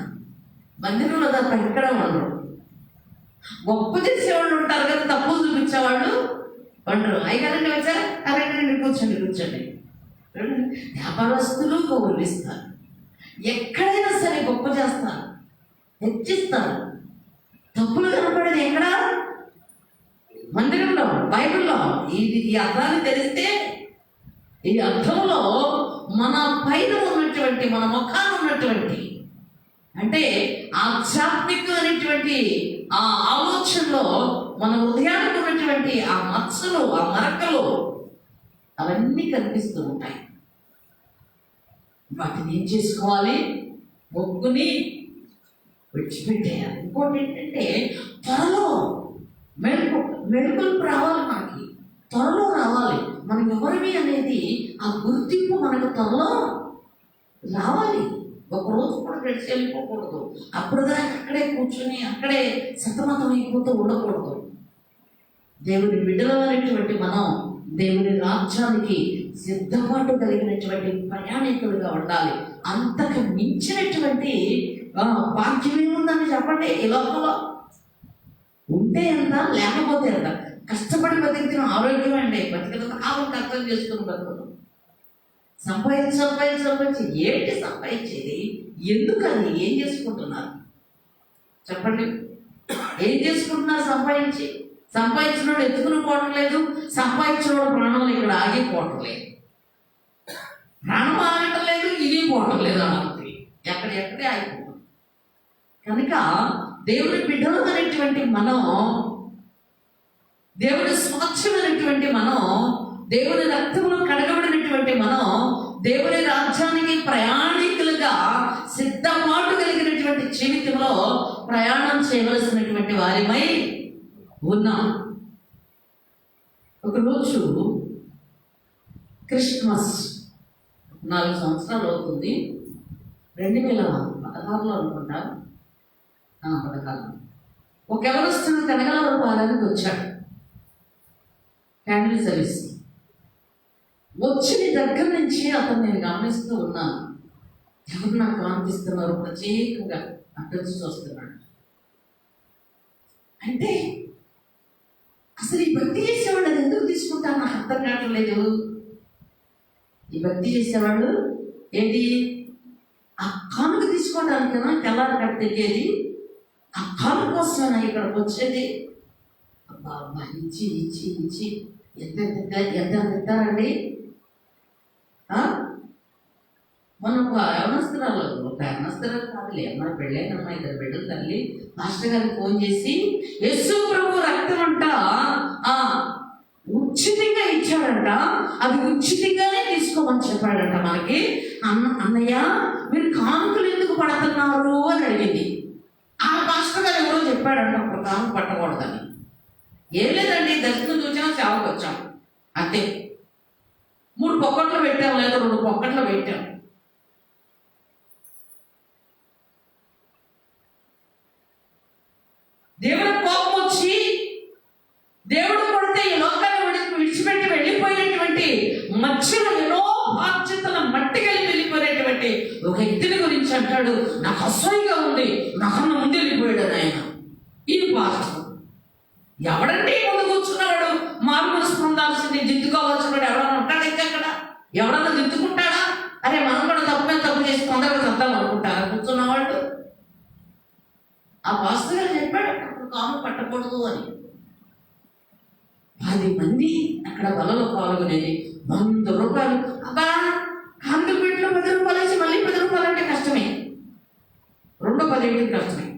మందిరంలో తప్ప ఎక్కడ ఉండరు. గొప్ప చేసేవాళ్ళు ఉంటారు కదా, తప్పులు చూపించేవాళ్ళు ఉండరు. అయ్యారండి వచ్చారా, అరేండి కూర్చోండి కూర్చోండి. వ్యాపారస్తులు గౌరవిస్తారు, ఎక్కడైనా సరే గొప్ప చేస్తారు, హెచ్చిస్తారు. తప్పులు కనపడేది ఎక్కడ? మందిరంలో, బైబిల్లో. ఈ అర్థాన్ని తెలిస్తే, ఈ అర్థంలో మన పైన ఉన్నటువంటి, మన ముఖాన్ని ఉన్నటువంటి, అంటే ఆధ్యాత్మికమైనటువంటి ఆ ఆలోచనలో మన హృదయానికి ఉన్నటువంటి ఆ మచ్చలు, ఆ మరకలు అవన్నీ కనిపిస్తూ ఉంటాయి. వాటిని ఏం చేసుకోవాలి? మొగ్గుని విడిచిపెట్టేయాలి. ఇంకోటి ఏంటంటే త్వరలో మెడుకులు రావాలి, మనకి త్వరలో రావాలి. మనం ఎవరివి అనేది ఆ గుర్తింపు మనకు త్వరలో రావాలి. ఒకరోజు కూడా గడిచి వెళ్ళిపోకూడదు. అప్పుడు దాకా అక్కడే కూర్చుని అక్కడే సతమతం అయిపోతూ ఉండకూడదు. దేవుని బిడ్డలు అనేటువంటి మనం దేవుని రాజ్యానికి సిద్ధపాటు కలిగినటువంటి ప్రయాణికులుగా ఉండాలి. అంతకు మించినటువంటి భాగ్యం ఏముందని చెప్పండి ఈ లోకంలో? ఉంటే ఎంత, లేకపోతే ఎంత. కష్టపడి బతికిన ఆరోగ్యం అండి, బతికిన కాలం అర్థం చేసుకుని బతుకుతాం. సంపాదించి ఏంటి సంపాదించేది? ఎందుకని? ఏం చేసుకుంటున్నారు చెప్పండి? ఏం చేసుకుంటున్నారు? సంపాదించినోడు ఎత్తుకుని పోవటం లేదు, సంపాదించినోడు ప్రాణంలో ఇక్కడ ఆగిపోవటం లేదు. ప్రాణం ఆగటం లేదు, ఇది పోవటం లేదు, అన్నది ఎక్కడెక్కడే ఆగిపోవడం. కనుక దేవుని బిడ్డలు అనేటువంటి మనం, దేవుని స్వచ్ఛమైనటువంటి మనం, దేవుని రక్తములో కడగబడినటువంటి మనం దేవుని రాజ్యానికి ప్రయాణికులుగా సిద్ధపాటు కలిగినటువంటి జీవితంలో ప్రయాణం చేయవలసినటువంటి వారిమై ఉన్నాం. ఒకరోజు క్రిస్మస్ 4 సంవత్సరాలు అవుతుంది, 2016లో అనుకుంటా. 16 ఒక ఎవరొస్తున్న కనగలవరం పాలనకి వచ్చాడు క్యాండిల్ సర్వీస్. వచ్చిన దగ్గర నుంచి అతను నేను గమనిస్తూ ఉన్నాను. ఎవరు నాకు అనిపిస్తున్నారు, ప్రత్యేకంగా అడ్డొచ్చి చూస్తున్నాడు. అంటే అసలు ఈ భక్తి చేసేవాళ్ళు అది ఎందుకు తీసుకుంటారు నాకు అర్థం కావట్లేదు. ఈ భక్తి చేసేవాళ్ళు ఏంటి, ఆ కానుక తీసుకోవడానికైనా తెల్లారి కట్టేది, ఆ కాను కోసమైనా ఇక్కడికి వచ్చేది. అబ్బా ఇచ్చి ఇచ్చి ఇచ్చి ఎంత తింటారండి. మన ఒక యవనస్తురాలు కాదులే, మన పెళ్ళైనమ్మా, 2 బిడ్డలు తల్లి మాస్టర్ గారికి ఫోన్ చేసి యేసు ప్రభు రక్తం అంట ఉచితంగా ఇచ్చాడంట, అది ఉచితంగానే తీసుకోమని చెప్పాడంట మనకి. అన్నయ్య మీరు కానుకలు ఎందుకు పడుతున్నారు అని అడిగింది. ఆ మాస్టర్ గారు ఎవరో చెప్పాడంట ఒక కానుక పట్టకూడదని. ఏం లేదండి, దర్శనం చూసాం, సేవకు వచ్చాం అంతే. 3 పొక్కట్లు పెట్టాం, లేదా 2 పొక్కట్లు పెట్టాం. దేవుడు కోపం వచ్చి, దేవుడు కొడితే ఈ లోకాన్ని విడిచిపెట్టి వెళ్ళిపోయినటువంటి మధ్యలో ఎన్నో బాధ్యతల మట్టికెళ్ళి వెళ్ళిపోయినటువంటి ఒక వ్యక్తిని గురించి అంటాడు, నాకు అసహ్యంగా ఉంది, నాకన్నా ముందు వెళ్ళిపోయాడు ఆయన. ఈ బాధ్యత ఎవడంటే ముందు కూర్చున్నాడు, మారు మనసు పొందాల్సింది, దిద్దుకోవాల్సినాడు ఎవడన్నా ఉంటాడు ఇంకా అక్కడ? ఎవడన్నా దిద్దుకుంటాడా? అరే మనం కూడా తప్పు చేసి తొందరగా చద్దాం అనుకుంటారా కూర్చున్న వాళ్ళు? ఆ పాస్టర్ గారు చెప్పాడు అప్పుడు కాను పట్టకూడదు అని. 10 మంది అక్కడ వలలో పాల్గొనేది. 100 రూపాయలు. అబ్బా కానుక పెట్టిలో 10 రూపాయలు వేసి మళ్ళీ 10 రూపాయలు అంటే కష్టమే, 2-10 కష్టమే.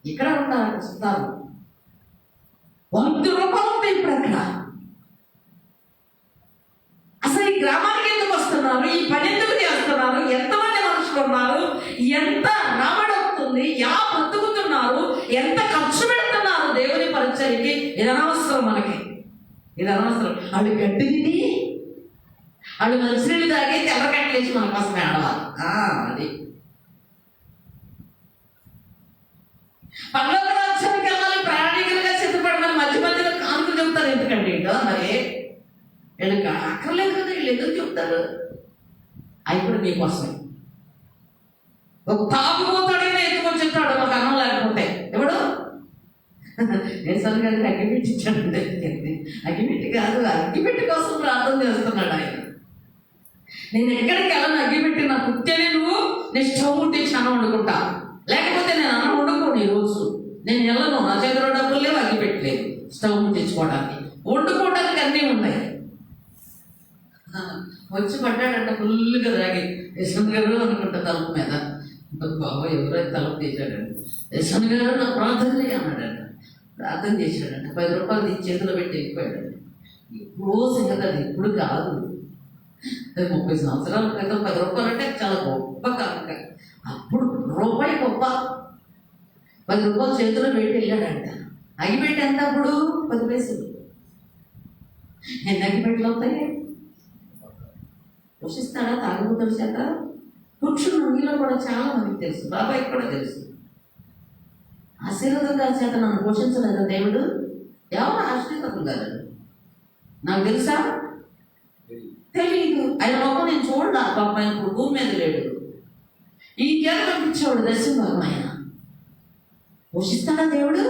ఇక్కడ ఉంటారు సుతారు 100 రూపాయలు ఉంటాయి ఇప్పుడు అక్కడ. అసలు ఈ గ్రామానికి ఎందుకు వస్తున్నారు, ఈ పని ఎందుకు చేస్తున్నారు, ఎంతమంది మనుషులు ఉన్నారు, ఎంత రాబడి వస్తుంది, ఎలా బ్రతుకుతున్నారు, ఎంత ఖర్చు పెడుతున్నారు దేవుని పరిచయకి? ఇది అనవసరం మనకి, ఇది అనవసరం. వాళ్ళు గడ్డి తిని, వాళ్ళు మంచినీళ్ళు తాగి తెల్లకట్టలేసి మన కోసం ఆడవాలి. అది పర్లోక రాజ్యానికి వెళ్ళాలి, ప్రయాణికులుగా సిద్ధపడమని మధ్యలో కానుకలు చెప్తారు. ఎందుకండి మరి వీళ్ళకి అక్కర్లేదు కదా, వీళ్ళు ఎందుకు చెప్తారు? అవి కూడా మీకోసమే. ఒక తాగుపోతాడైనా ఎత్తుకొని చెప్తాడు మాకు అన్నం లేకపోతే. ఎవడు నేసన్ గారికి అగ్గిపెట్టి ఇచ్చాడంటే అగ్గిపెట్టి కాదు, అగ్గిపెట్టి కోసం ప్రార్థన చేస్తున్నాడు ఆయన. నేను ఎక్కడికి వెళ్ళను, అగ్గిపెట్టి నాకు కుట్టేనే నువ్వు నేను స్టవ్ ముట్టించి అన్నం వండుకుంటా, లేకపోతే నేను అన్నం వండుకోను. ఈరోజు నేను వెళ్ళను, నా చేతిలో డబ్బులు లేవు, అగ్గిపెట్టలేదు స్టవ్ ముట్టించుకోవడానికి, వండుకోవడానికి అన్నీ ఉన్నాయి. వచ్చి పడ్డాడంట ఫుల్గా తాగి. యశ్వంత్ గారు అనుకుంటా తలుపు మీద, బాబా ఎవరైతే తలుపు తీశాడండి. యశ్వంత్ గారు నా ప్రార్థన అన్నాడంట. ప్రార్థన చేశాడంట. 10 రూపాయలు తీసి చేతిలో పెట్టి వెళ్ళిపోయాడండి. ఎప్పుడో సంగతి అది, ఇప్పుడు కాదు. 30 సంవత్సరాల క్రితం 10 రూపాయలు అంటే చాలా గొప్ప కానుక. అప్పుడు రూపాయి గొప్ప. 10 రూపాయలు చేతిలో పెట్టి వెళ్ళాడంట. అగిపెట్టి ఎంత అప్పుడు? 10 పైసలు. ఎన్ని అగిపెట్టలు అవుతాయి? పోషిస్తాడా తాగుబోతుల చేత? పురుషులు మీలో కూడా చాలా మందికి తెలుసు, బాబాయ్కి కూడా తెలుసు. ఆశీర్వాదంగా చేత నన్ను పోషించలేదా దేవుడు? ఎవరు ఆశీర్వాదం కాదు నాకు తెలుసా? తెలియదు. ఆయన మొక్క నేను చూడలా. పాప ఆయన ఇప్పుడు భూమి మీద లేడు. ఈ జ్ఞానం పంపించేవాడు దర్శనం భాగం. ఆయన పోషిస్తాడా దేవుడు?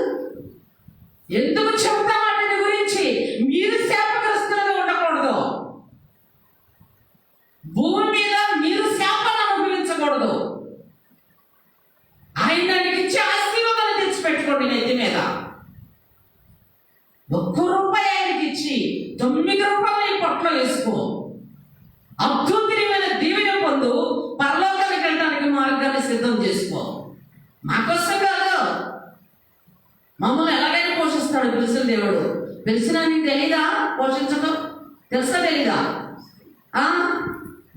ఎందుకు చెప్తా వాటిని గురించి? మీరు శాపగ్రస్తులుగా ఉండకూడదు. భూమి మీద మీరు శాపాన్ని అనుభవించకూడదు. ఆయన దానికి ఇచ్చే ఆశీర్వాదాలు తెచ్చిపెట్టుకోండి నెత్తి మీద. 1 రూపాయి ఆయనకి ఇచ్చి 9 రూపాయలు నీ పొట్టలో వేసుకో. అద్భుతమైన దీవెన పొందు. పరలోకానికి వెళ్ళడానికి మార్గాన్ని సిద్ధం చేసుకో. మాకోసం కాదు, మమ్మల్ని ఎలాగైనా పోషిస్తాడు పిలిచిన దేవుడు. పిలిచినా నీకు తెలీదా పోషించడం? తెలుసా తెలీదా?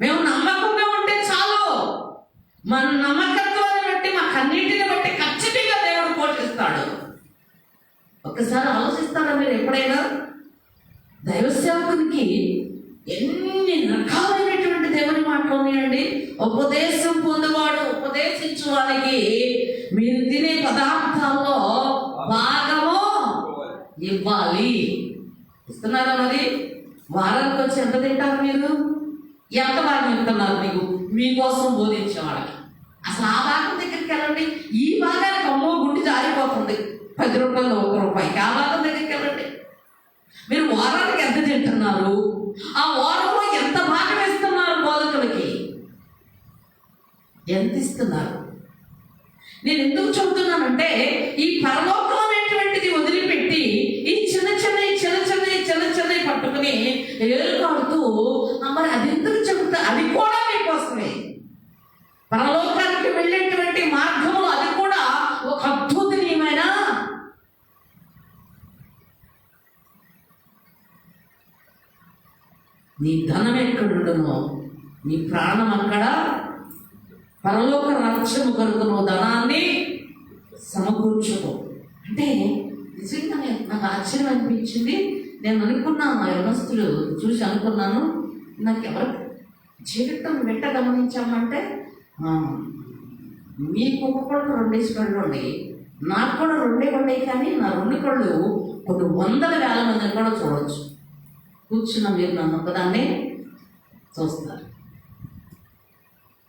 మేము నమ్మకంగా ఉంటే చాలు. మన నమ్మకత్వాన్ని బట్టి, మా కన్నింటిని బట్టి ఖచ్చితంగా దేవుడు పోషిస్తాడు. ఒక్కసారి ఆలోచిస్తారా మీరు ఎప్పుడైనా? దైవ సేవకునికి ఎన్ని రకాలైనటువంటి దేవుని మాటలు ఉన్నాయండి. ఉపదేశం పొందువాడు ఉపదేశించు వారికి మీరు తినే పదార్థాల్లో భాగము ఇవ్వాలి. ఇస్తున్నారా? మరి వారానికి వచ్చి ఎంత తింటారు మీరు? ఎంత భాగం ఇస్తున్నారు మీకు మీకోసం బోధించే వాళ్ళకి? అసలు ఆ భాగం దగ్గరికి వెళ్ళండి. ఈ భాగానికి అమ్మో గుండి జారిపోతుంది. 10 రూపాయలు 1 రూపాయికి ఆ భాగం దగ్గరికి వెళ్ళండి. మీరు వారానికి ఎంత తింటున్నారు? ఆ వారంలో ఎంత భాగం ఇస్తున్నారు? బోధకులకి ఎంత ఇస్తున్నారు? నేను ఎందుకు చెబుతున్నానంటే, ఈ పరలోకం అనేటువంటిది వదిలిపెట్టి ఈ చిన్న చిన్న పట్టుకుని ఏలుకాడుతూ మరి అది ఎందుకు చెబుతా? అది కూడా మీకోసమే. పరలోకానికి వెళ్ళేటువంటి మార్గంలో అది కూడా ఒక అద్భుతనీయమైన నీ ధనం ఎక్కడుండునో నీ ప్రాణం అక్కడ. పరలోక రాజ్యము కొరకు నువ్వు ధనాన్ని సమకూర్చుకో. అంటే నిజంగా నాకు ఆశ్చర్యం అనిపించింది. నేను అనుకున్నాను, ఆ యవనస్తులు చూసి అనుకున్నాను, నాకు ఎవరు జీవితం వెంట గమనించామంటే, మీకు ఒక కళ్ళు 2 కళ్ళు ఉన్నాయి, నాకు కూడా 2 ఉన్నాయి. కానీ నా 2 కళ్ళు కొన్ని 100,000 మందిని కూడా చూడవచ్చు. కూర్చున్న మీరు నన్ను ఒకదాన్ని చూస్తారు.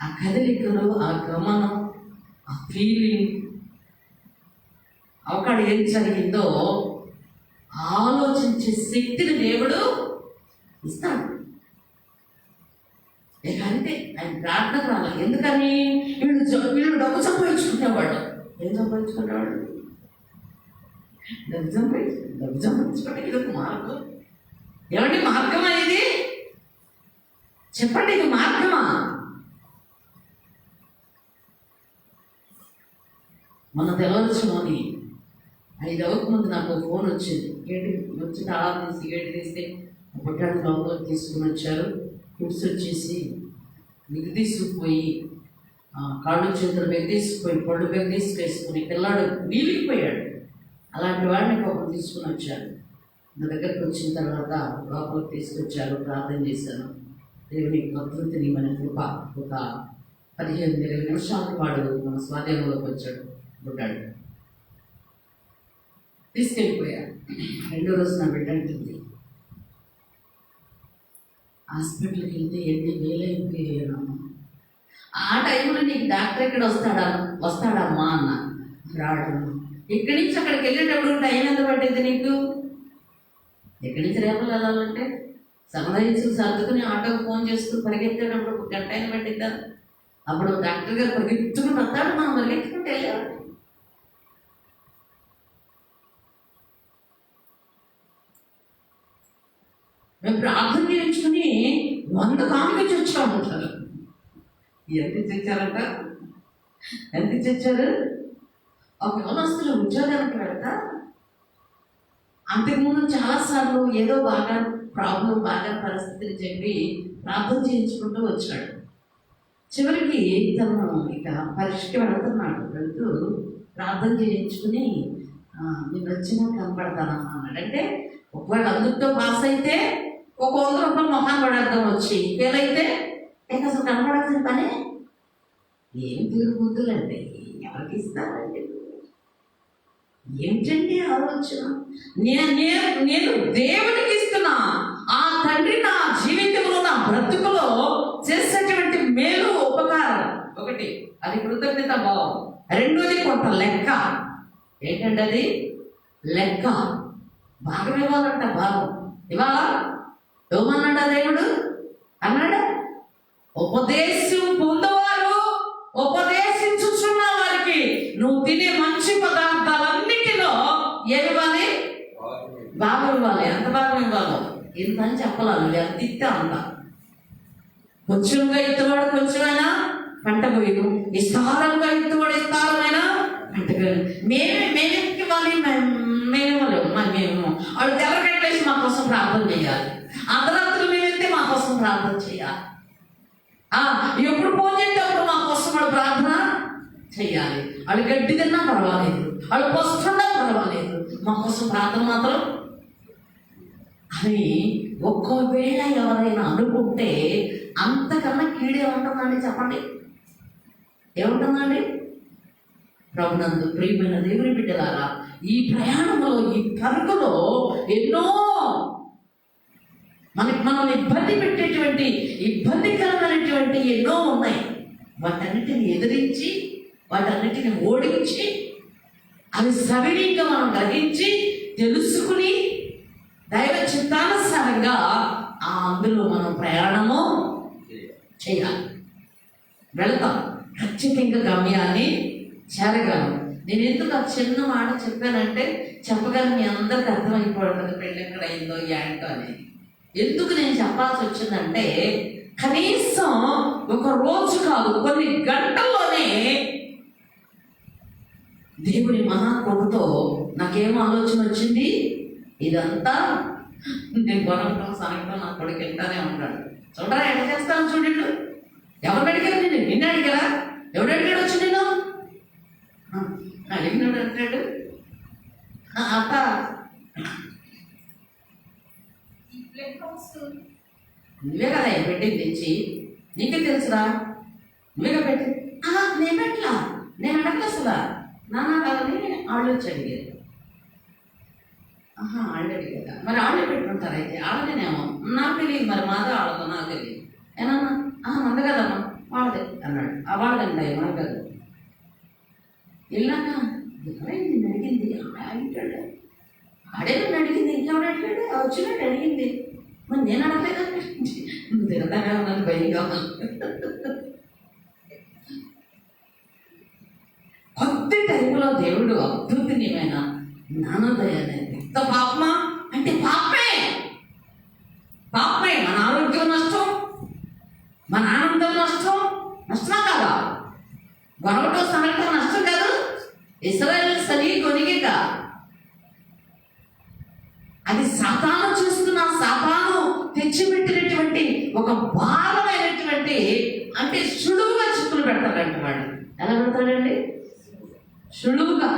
ఆ కదలికలు, ఆ గమనం, ఆ ఫీలింగ్, అక్కడ ఏం జరిగిందో ఆలోచించే శక్తిని దేవుడు ఇస్తాడు. అంటే ఆయన ప్రార్థన రావాలి. ఎందుకని? వీళ్ళు డబ్బు సంపాదించుకునేవాడు. ఏం సంపాదించుకునేవాడు? డబ్బు సంపాదించుకుంటే ఇది ఒక మార్గం. ఏమండి మార్గమా ఇది? చెప్పండి, ఇది మార్గమా? మొన్న తెలవచ్చుమని 5 అవర్స్ ముందు నాకు ఫోన్ వచ్చింది. వచ్చి తాళం తీసి గేటు తీస్తే పుట్టాడు లోపల తీసుకుని వచ్చారు. కిడ్స్ వచ్చేసి తీసుకుపోయి కాళ్ళు చేతులు తీసుకుపోయి పళ్ళు తీసుకేసుకుని పిల్లాడు నీలిగిపోయాడు. అలాంటి వాడిని పాపం తీసుకుని వచ్చారు. నా దగ్గరకు వచ్చిన తర్వాత లోపలికి తీసుకొచ్చారు. ప్రార్థన చేశాను. దేవుని అద్భుతని మన కృప. ఒక 15-20 నిమిషాలకు వాడు మన స్వాధీనంలోకి వచ్చాడు. పుట్టాడు తీసుకెళ్ళిపోయారు. 2వ రోజు నా బిడ్డ అంటుంది, హాస్పిటల్కి వెళ్తే 8,000 అయిపోయాను. ఆ టైంలో నీకు డాక్టర్ ఎక్కడ వస్తాడమ్మా అన్న. రాడమ్మా. ఇక్కడి నుంచి అక్కడికి వెళ్ళేటప్పుడు టైం ఎంత పట్టింది నీకు? ఎక్కడి నుంచి రేపలు వెళ్ళాలంటే సంబంధించి సర్దుకుని ఆటోకి ఫోన్ చేస్తూ పరిగెత్తేటప్పుడు ఒక గంట అయినా పట్టిద్దా? అప్పుడు డాక్టర్ గారు పరిగెత్తుకుని వస్తాడు, మనం పరిగెత్తుకుంటూ వెళ్ళేవాడు. మేము ప్రార్థన చేయించుకుని 100 కానుకలు వచ్చామంటారు. ఎంత తెచ్చారంట? ఎంత తెచ్చారు? ఒక యవనస్తులు ఉద్యోగానికి వెళ్తా అంతకుముందు చాలాసార్లు ఏదో బాగా ప్రాబ్లం, బాగా పరిస్థితిని చెప్పి ప్రార్థన చేయించుకుంటూ వచ్చాడు. చివరికి తను ఇక పరీక్షకి వెళ్తూ ప్రార్థన చేయించుకుని నేను వచ్చినా కనపడతానమ్మా అన్నాడు. అంటే ఒకవేళ అందరితో పాస్ అయితే ఒక 100 రూపాయలు మొహాన్ని పడేద్దాం, వచ్చి ఫెయిల్ అయితే ఇక అసలు కనపడాల్సిన పని ఏం తిరుగుతుందండి, ఎవరికి ఇస్తారండి? ఏంటండి ఆలోచన? నేను దేవుడికి ఇస్తున్నా. ఆ తండ్రి నా జీవితంలో, నా బ్రతుకులో చేసేటువంటి మేలు, ఉపకారం ఒకటి, అది కృతజ్ఞత భావం. రెండోది కొంత లెక్క. ఏంటండి అది? లెక్క. భాగం ఇవ్వాలంట. భాగం ఇవ్వాలా? ఇవ్వమన్నాడా దేవుడు? అన్నాడా? ఉపదేశం పొందేవారు ఉపదేశించుచున్న వారికి నువ్వు తినే మంచి పదార్థాలన్నిటిలో ఏమి ఇవ్వాలి? భాగం ఇవ్వాలి. ఎంత భాగం ఇవ్వాలో ఇంత అని చెప్పాలి. ఎంత ఇస్తే అంత. కొంచెంగా ఇత్తవాడు కొంచెమైనా పంట పోయిను, విస్తారంగా ఇత్తవాడు విస్తారమైన పంట పోయిను. మేమే ఇవ్వాలి, మేమివ్వలేము. మేము వాళ్ళు తెల్లగట్లేసి మా కోసం ప్రార్థన చేయాలి. అర్ధరాత్రులు మేమైతే మా కోసం ప్రార్థన చేయాలి. ఎప్పుడు ఫోన్ చేస్తే అప్పుడు మా కోసం వాళ్ళు ప్రార్థన చెయ్యాలి. వాళ్ళు గడ్డి తిన్నా పర్వాలేదు, వాళ్ళు పస్తున్నా పర్వాలేదు, మా కోసం ప్రార్థన మాత్రం. అని ఒక్కవేళ ఎవరైనా అనుకుంటే అంతకన్నా కీడే ఉంటుందండి. చెప్పండి, ఏముంటుందండి? ప్రభునందు ప్రియమైన దేవుని బిడ్డలారా, ఈ ప్రయాణంలో, ఈ పరుగులో ఎన్నో మనల్ని ఇబ్బంది పెట్టేటువంటి, ఇబ్బందికరమైనటువంటి ఎన్నో ఉన్నాయి. వాటన్నిటిని ఎదిరించి, వాటన్నిటిని ఓడించి, అవి సవినీయంగా మనం గ్రహించి తెలుసుకుని దైవ చిత్తానుసారంగా అందులో మనం ప్రయాణము చేయాలి. వెళతాం, ఖచ్చితంగా గమ్యాన్ని చేరగలం. నేను ఎందుకు ఆ చిన్న మాట చెప్పానంటే చెప్పగలను, మీ అందరికి అర్థమైపోవడం కదా పెళ్ళి ఎక్కడ అయిందో ఏంటో అనేది. ఎందుకు నేను చెప్పాల్సి వచ్చిందంటే కనీసం ఒక రోజు కాదు, కొన్ని గంటల్లోనే దేవుని మహాకృపతో నాకేం ఆలోచన వచ్చింది? ఇదంతా నేను కొనటం సనగటం నా కొడుకు వెళ్తానే ఉంటాడు. చూడరా ఎట్లా చేస్తాను చూడండు. ఎవరు అడిగారు? నిన్ను అడిగారా? ఎవడు అడిగాడు వచ్చి నేను అడిగినాడు అంటాడు. అత్త నువ్వే కదా పెట్టింది తెచ్చి, నీకే తెలుసురా, నువ్వేగా పెట్టి. నేను పెట్టలా, నేను అడగల అసలు. నాన్న కాదని వాళ్ళు వచ్చి అడిగారు. వాళ్ళు అడిగారు. మరి వాళ్ళే పెట్టుకుంటారు. అయితే వాళ్ళనేమో నాకు తెలియదు, మరి మాదే వాళ్ళతో నాకు తెలియదు. ఏమన్నా మంద కదమ్మా వాళ్ళదే అన్నాడు. వాళ్ళదండి మన కదా. వెళ్ళాక ఎవరైంది నిన్ను అడిగింది? అడిగాడు. ఆడే నన్ను అడిగింది, ఇంకెవడు అడిగాడు? వచ్చినట్టు అడిగింది. మరి నేను అడగలేదంటే నువ్వు తిడతానే ఉన్నాను, భయంగా ఉన్నాను. కొద్ది టైంలో దేవుడు అద్భుతమైన జ్ఞానోదయాన్ని. ఎంత పాపమా అంటే పాపమే. మన ఆరోగ్యం నష్టం, మన ఆనందం నష్టం. నష్టమా కాదా? గొడవటం సనగటం నష్టం కాదు. ఇశ్రాయేలు సరి కొనిగిక అది సాతాను చూస్తున్న, సాతాను తెచ్చిపెట్టినటువంటి ఒక భారమైనటువంటి, అంటే సులువుగా చిక్కులు పెడతాడంట వాడు. ఎలా పెడతాడండి? సులువుగా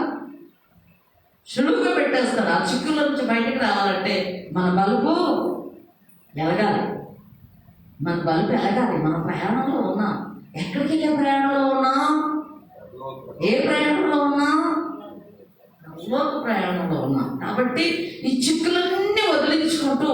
పెట్టేస్తాడు. ఆ చిక్కుల నుంచి బయటకు రావాలంటే మన బలుపు ఎలగాలి. మన ప్రయాణంలో ఉన్నాం. ఎక్కడికి వెళ్ళే ప్రయాణంలో ఉన్నాం? ఏ ప్రయాణంలో ఉన్నాం? లోక ప్రయాణంలో ఉన్నాం కాబట్టి ఈ చిక్కులన్నీ వదిలించుకుంటూ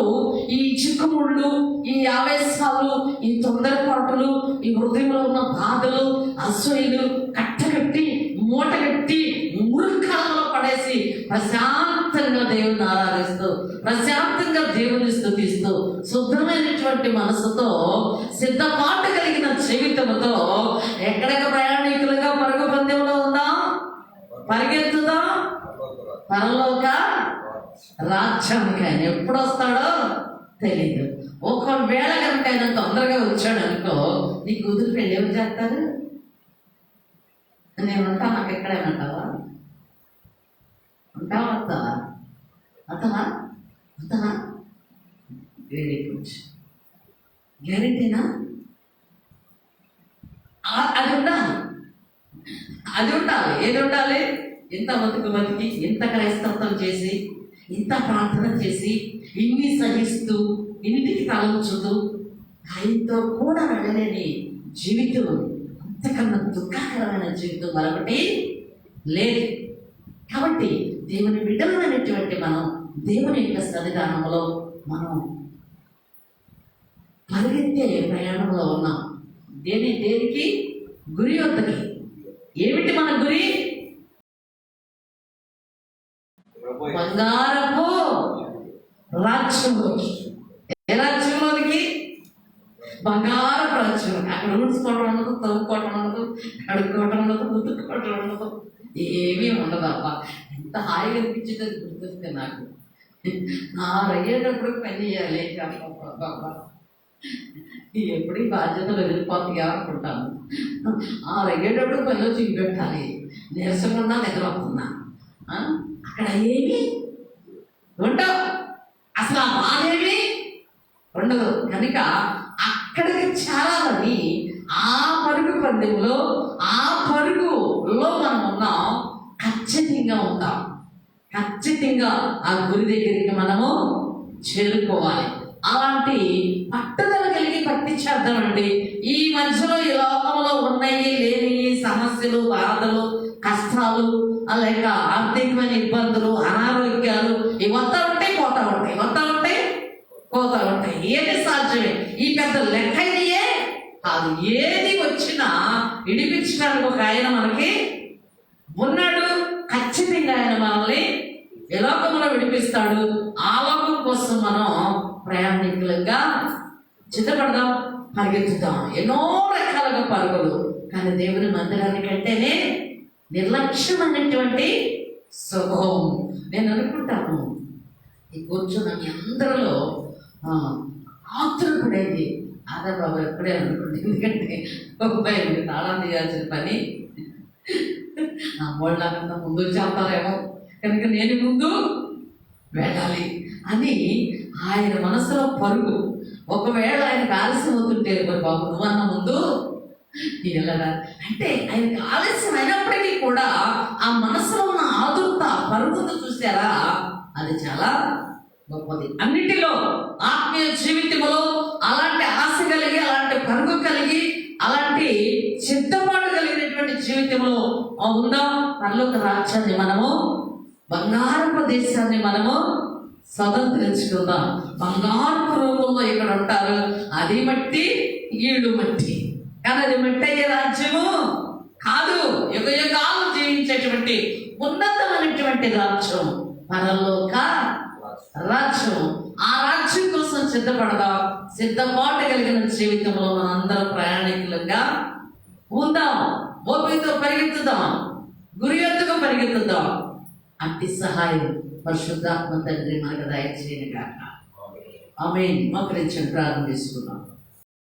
ఈ చిక్కుముళ్ళు, ఈ ఆవేశాలు, ఈ తొందరపాటులు, ఈ హృదయంలో ఉన్న బాధలు, అసూయలు కట్టగట్టి మూటగట్టి మూర్ఖాలలో పడేసి ప్రశాంతంగా దేవుని ఆరాధిస్తూ, ప్రశాంతంగా దేవుని స్తుతిస్తూ, శుద్ధమైనటువంటి మనసుతో, సిద్ధపాటు కలిగిన జీవితంతో ఎక్కడెక్క ప్రయాణికులుగా పరుగు పందెంలో ఉందా, పరిగెత్తుదా పరలోక రాజ్యానికి. ఆయన ఎప్పుడు వస్తాడో తెలీదు. ఒకవేళ కనుక ఆయన తొందరగా వచ్చాడు అనుకో, నీ కూతురు పెళ్ళి ఎవరు చేస్తారు? నేను ఉంటా, నాకు ఎక్కడేమంటావా? ఉంటావా? వస్తావా? వస్తావా? వస్తావా? Very good. గ్యారెంటీనా? అది ఉండాలి, అది ఉండాలి. ఏది ఉండాలి? ఇంత బతికి ఇంత క్రైస్తత్వం చేసి, ఇంత ప్రార్థన చేసి, ఇన్ని సహిస్తూ, ఇంటికి తలంచుతూ, ఆయనతో కూడా వెళ్ళలేని జీవితం, అంతకన్నా దుఃఖకరమైన జీవితం మరొకటి లేదు. కాబట్టి దేవుని బిడ్డలైనటువంటి మనం దేవుని యొక్క సన్నిధానంలో మనం పరిగెత్తే ప్రయాణంలో ఉన్నాం. దేనికి? గురి వద్దకి. ఏమిటి మన గురి? బంగారపు రాజ్యంలోకి. ఏ రాజ్యంలోనికి? బంగారపు రాజ్యం. అక్కడ ఊడ్చుకోవడం ఉండదు, తవ్వుకోవడం ఉండదు, కడుక్కోవడం ఉండదు, ఉతుక్కోవడం ఉండదు, ఏమీ ఉండదు. అబ్బా ఎంత హాయిగా అనిపించింది అది గుర్తొస్తే నాకు. అయ్యేటప్పుడు పని చేయాలి, ఎప్పుడు ఈ బాధ్యతలు వెళ్ళిపోతాయా అనుకుంటాను. అయ్యేటప్పుడు పనిలో చూపెట్టాలి, నీరసంగా నిద్రపోతున్నా. అక్కడ ఏమి ఉండవు, అసలు ఆ బాధేమి ఉండదు. కనుక అక్కడికి చాలామంది ఆ పరుగు పందెంలో, ఆ పరుగులో మనం ఉన్నాం. ఖచ్చితంగా ఉంటాం, ఖచ్చితంగా ఆ గురి దగ్గరికి మనము చేరుకోవాలి. అలాంటి పట్టుదల కలిగి పట్టించేద్దామండి. ఈ మధ్యలో ఈ లోకంలో ఉన్నాయి లేని సమస్యలు, బాధలు, కష్టాలు, లేక ఆర్థికమైన ఇబ్బందులు, అనారోగ్యాలు ఇవి వస్తూ ఉంటాయి, పోతా ఉంటాయి, వస్తూ ఉంటాయి, పోతా ఉంటాయి. ఏది సాధ్యమే. ఈ పెద్ద లెక్క ఇదియే కాదు. ఏది వచ్చినా విడిపించడానికి ఒక ఆయన మనకి ఉన్నాడు. ఖచ్చితంగా ఆయన మనల్ని ఏ లోకంలో విడిపిస్తాడు. ఆ లోకం కోసం మనం ప్రయాణికులుగా సిద్ధపడదాం, పరిగెత్తుదాం. ఎన్నో రకాలుగా పరుగులు. కానీ దేవుని మందిరానికంటేనే నిర్లక్ష్యమైనటువంటి సుఖం. నేను అనుకుంటాను, ఈ కూర్చున్న మీ అందరిలో ఆతురపడేది ఆదాబాబు ఎప్పుడే అనుకుంటే. ఎందుకంటే ఒక తాళం తీయాల్సిన పని వాళ్ళంతా ముందు చేస్తారేమో, కనుక నేను ముందు వెళ్ళాలి అని ఆయన మనసులో పరుగు. ఒకవేళ ఆయనకు ఆలస్యం అవుతుంటే, బాబు నువ్వన్న ముందు వెళ్ళదా అంటే, ఆయనకు ఆలస్యం అయినప్పటికీ కూడా ఆ మనసులో ఉన్న ఆదుర్త, పరుగును చూసారా, అది చాలా గొప్పది. అన్నిటిలో ఆత్మీయ జీవితంలో అలాంటి ఆశ కలిగి, అలాంటి పరుగు కలిగి, అలాంటి సిద్ధపాటు కలిగినటువంటి జీవితంలో ఉందాం. పరలోక రాజ్యాన్ని మనము, బంగారపు దేశాన్ని మనము స్వతంత్రించుకుందాం. బంగారపు రూపంలో ఇక్కడ ఉంటారు. అది మట్టి, ఈళ్ళు మట్టి. కానీ అది మట్టి అయ్యే రాజ్యము కాదు. యుగ యుగాలు జీవించేటువంటి ఉన్నతమైనటువంటి రాజ్యం పరలోక రాజ్యం. ఆ రాజ్యం కోసం సిద్ధపడదాం. సిద్ధపాటు కలిగిన జీవితంలో మనందరం ప్రయాణికులుగా ఉందాం. ఓపికతో పరిగెత్తుదాం, గురి ఎత్తుగా పరిగెత్తుదాం. అట్టి సహాయం పరిశుద్ధాత్మ తండ్రి మనకు దయచేయను గాక. ఆమేన్. మోకరించి ప్రార్థన చేసుకుందాం.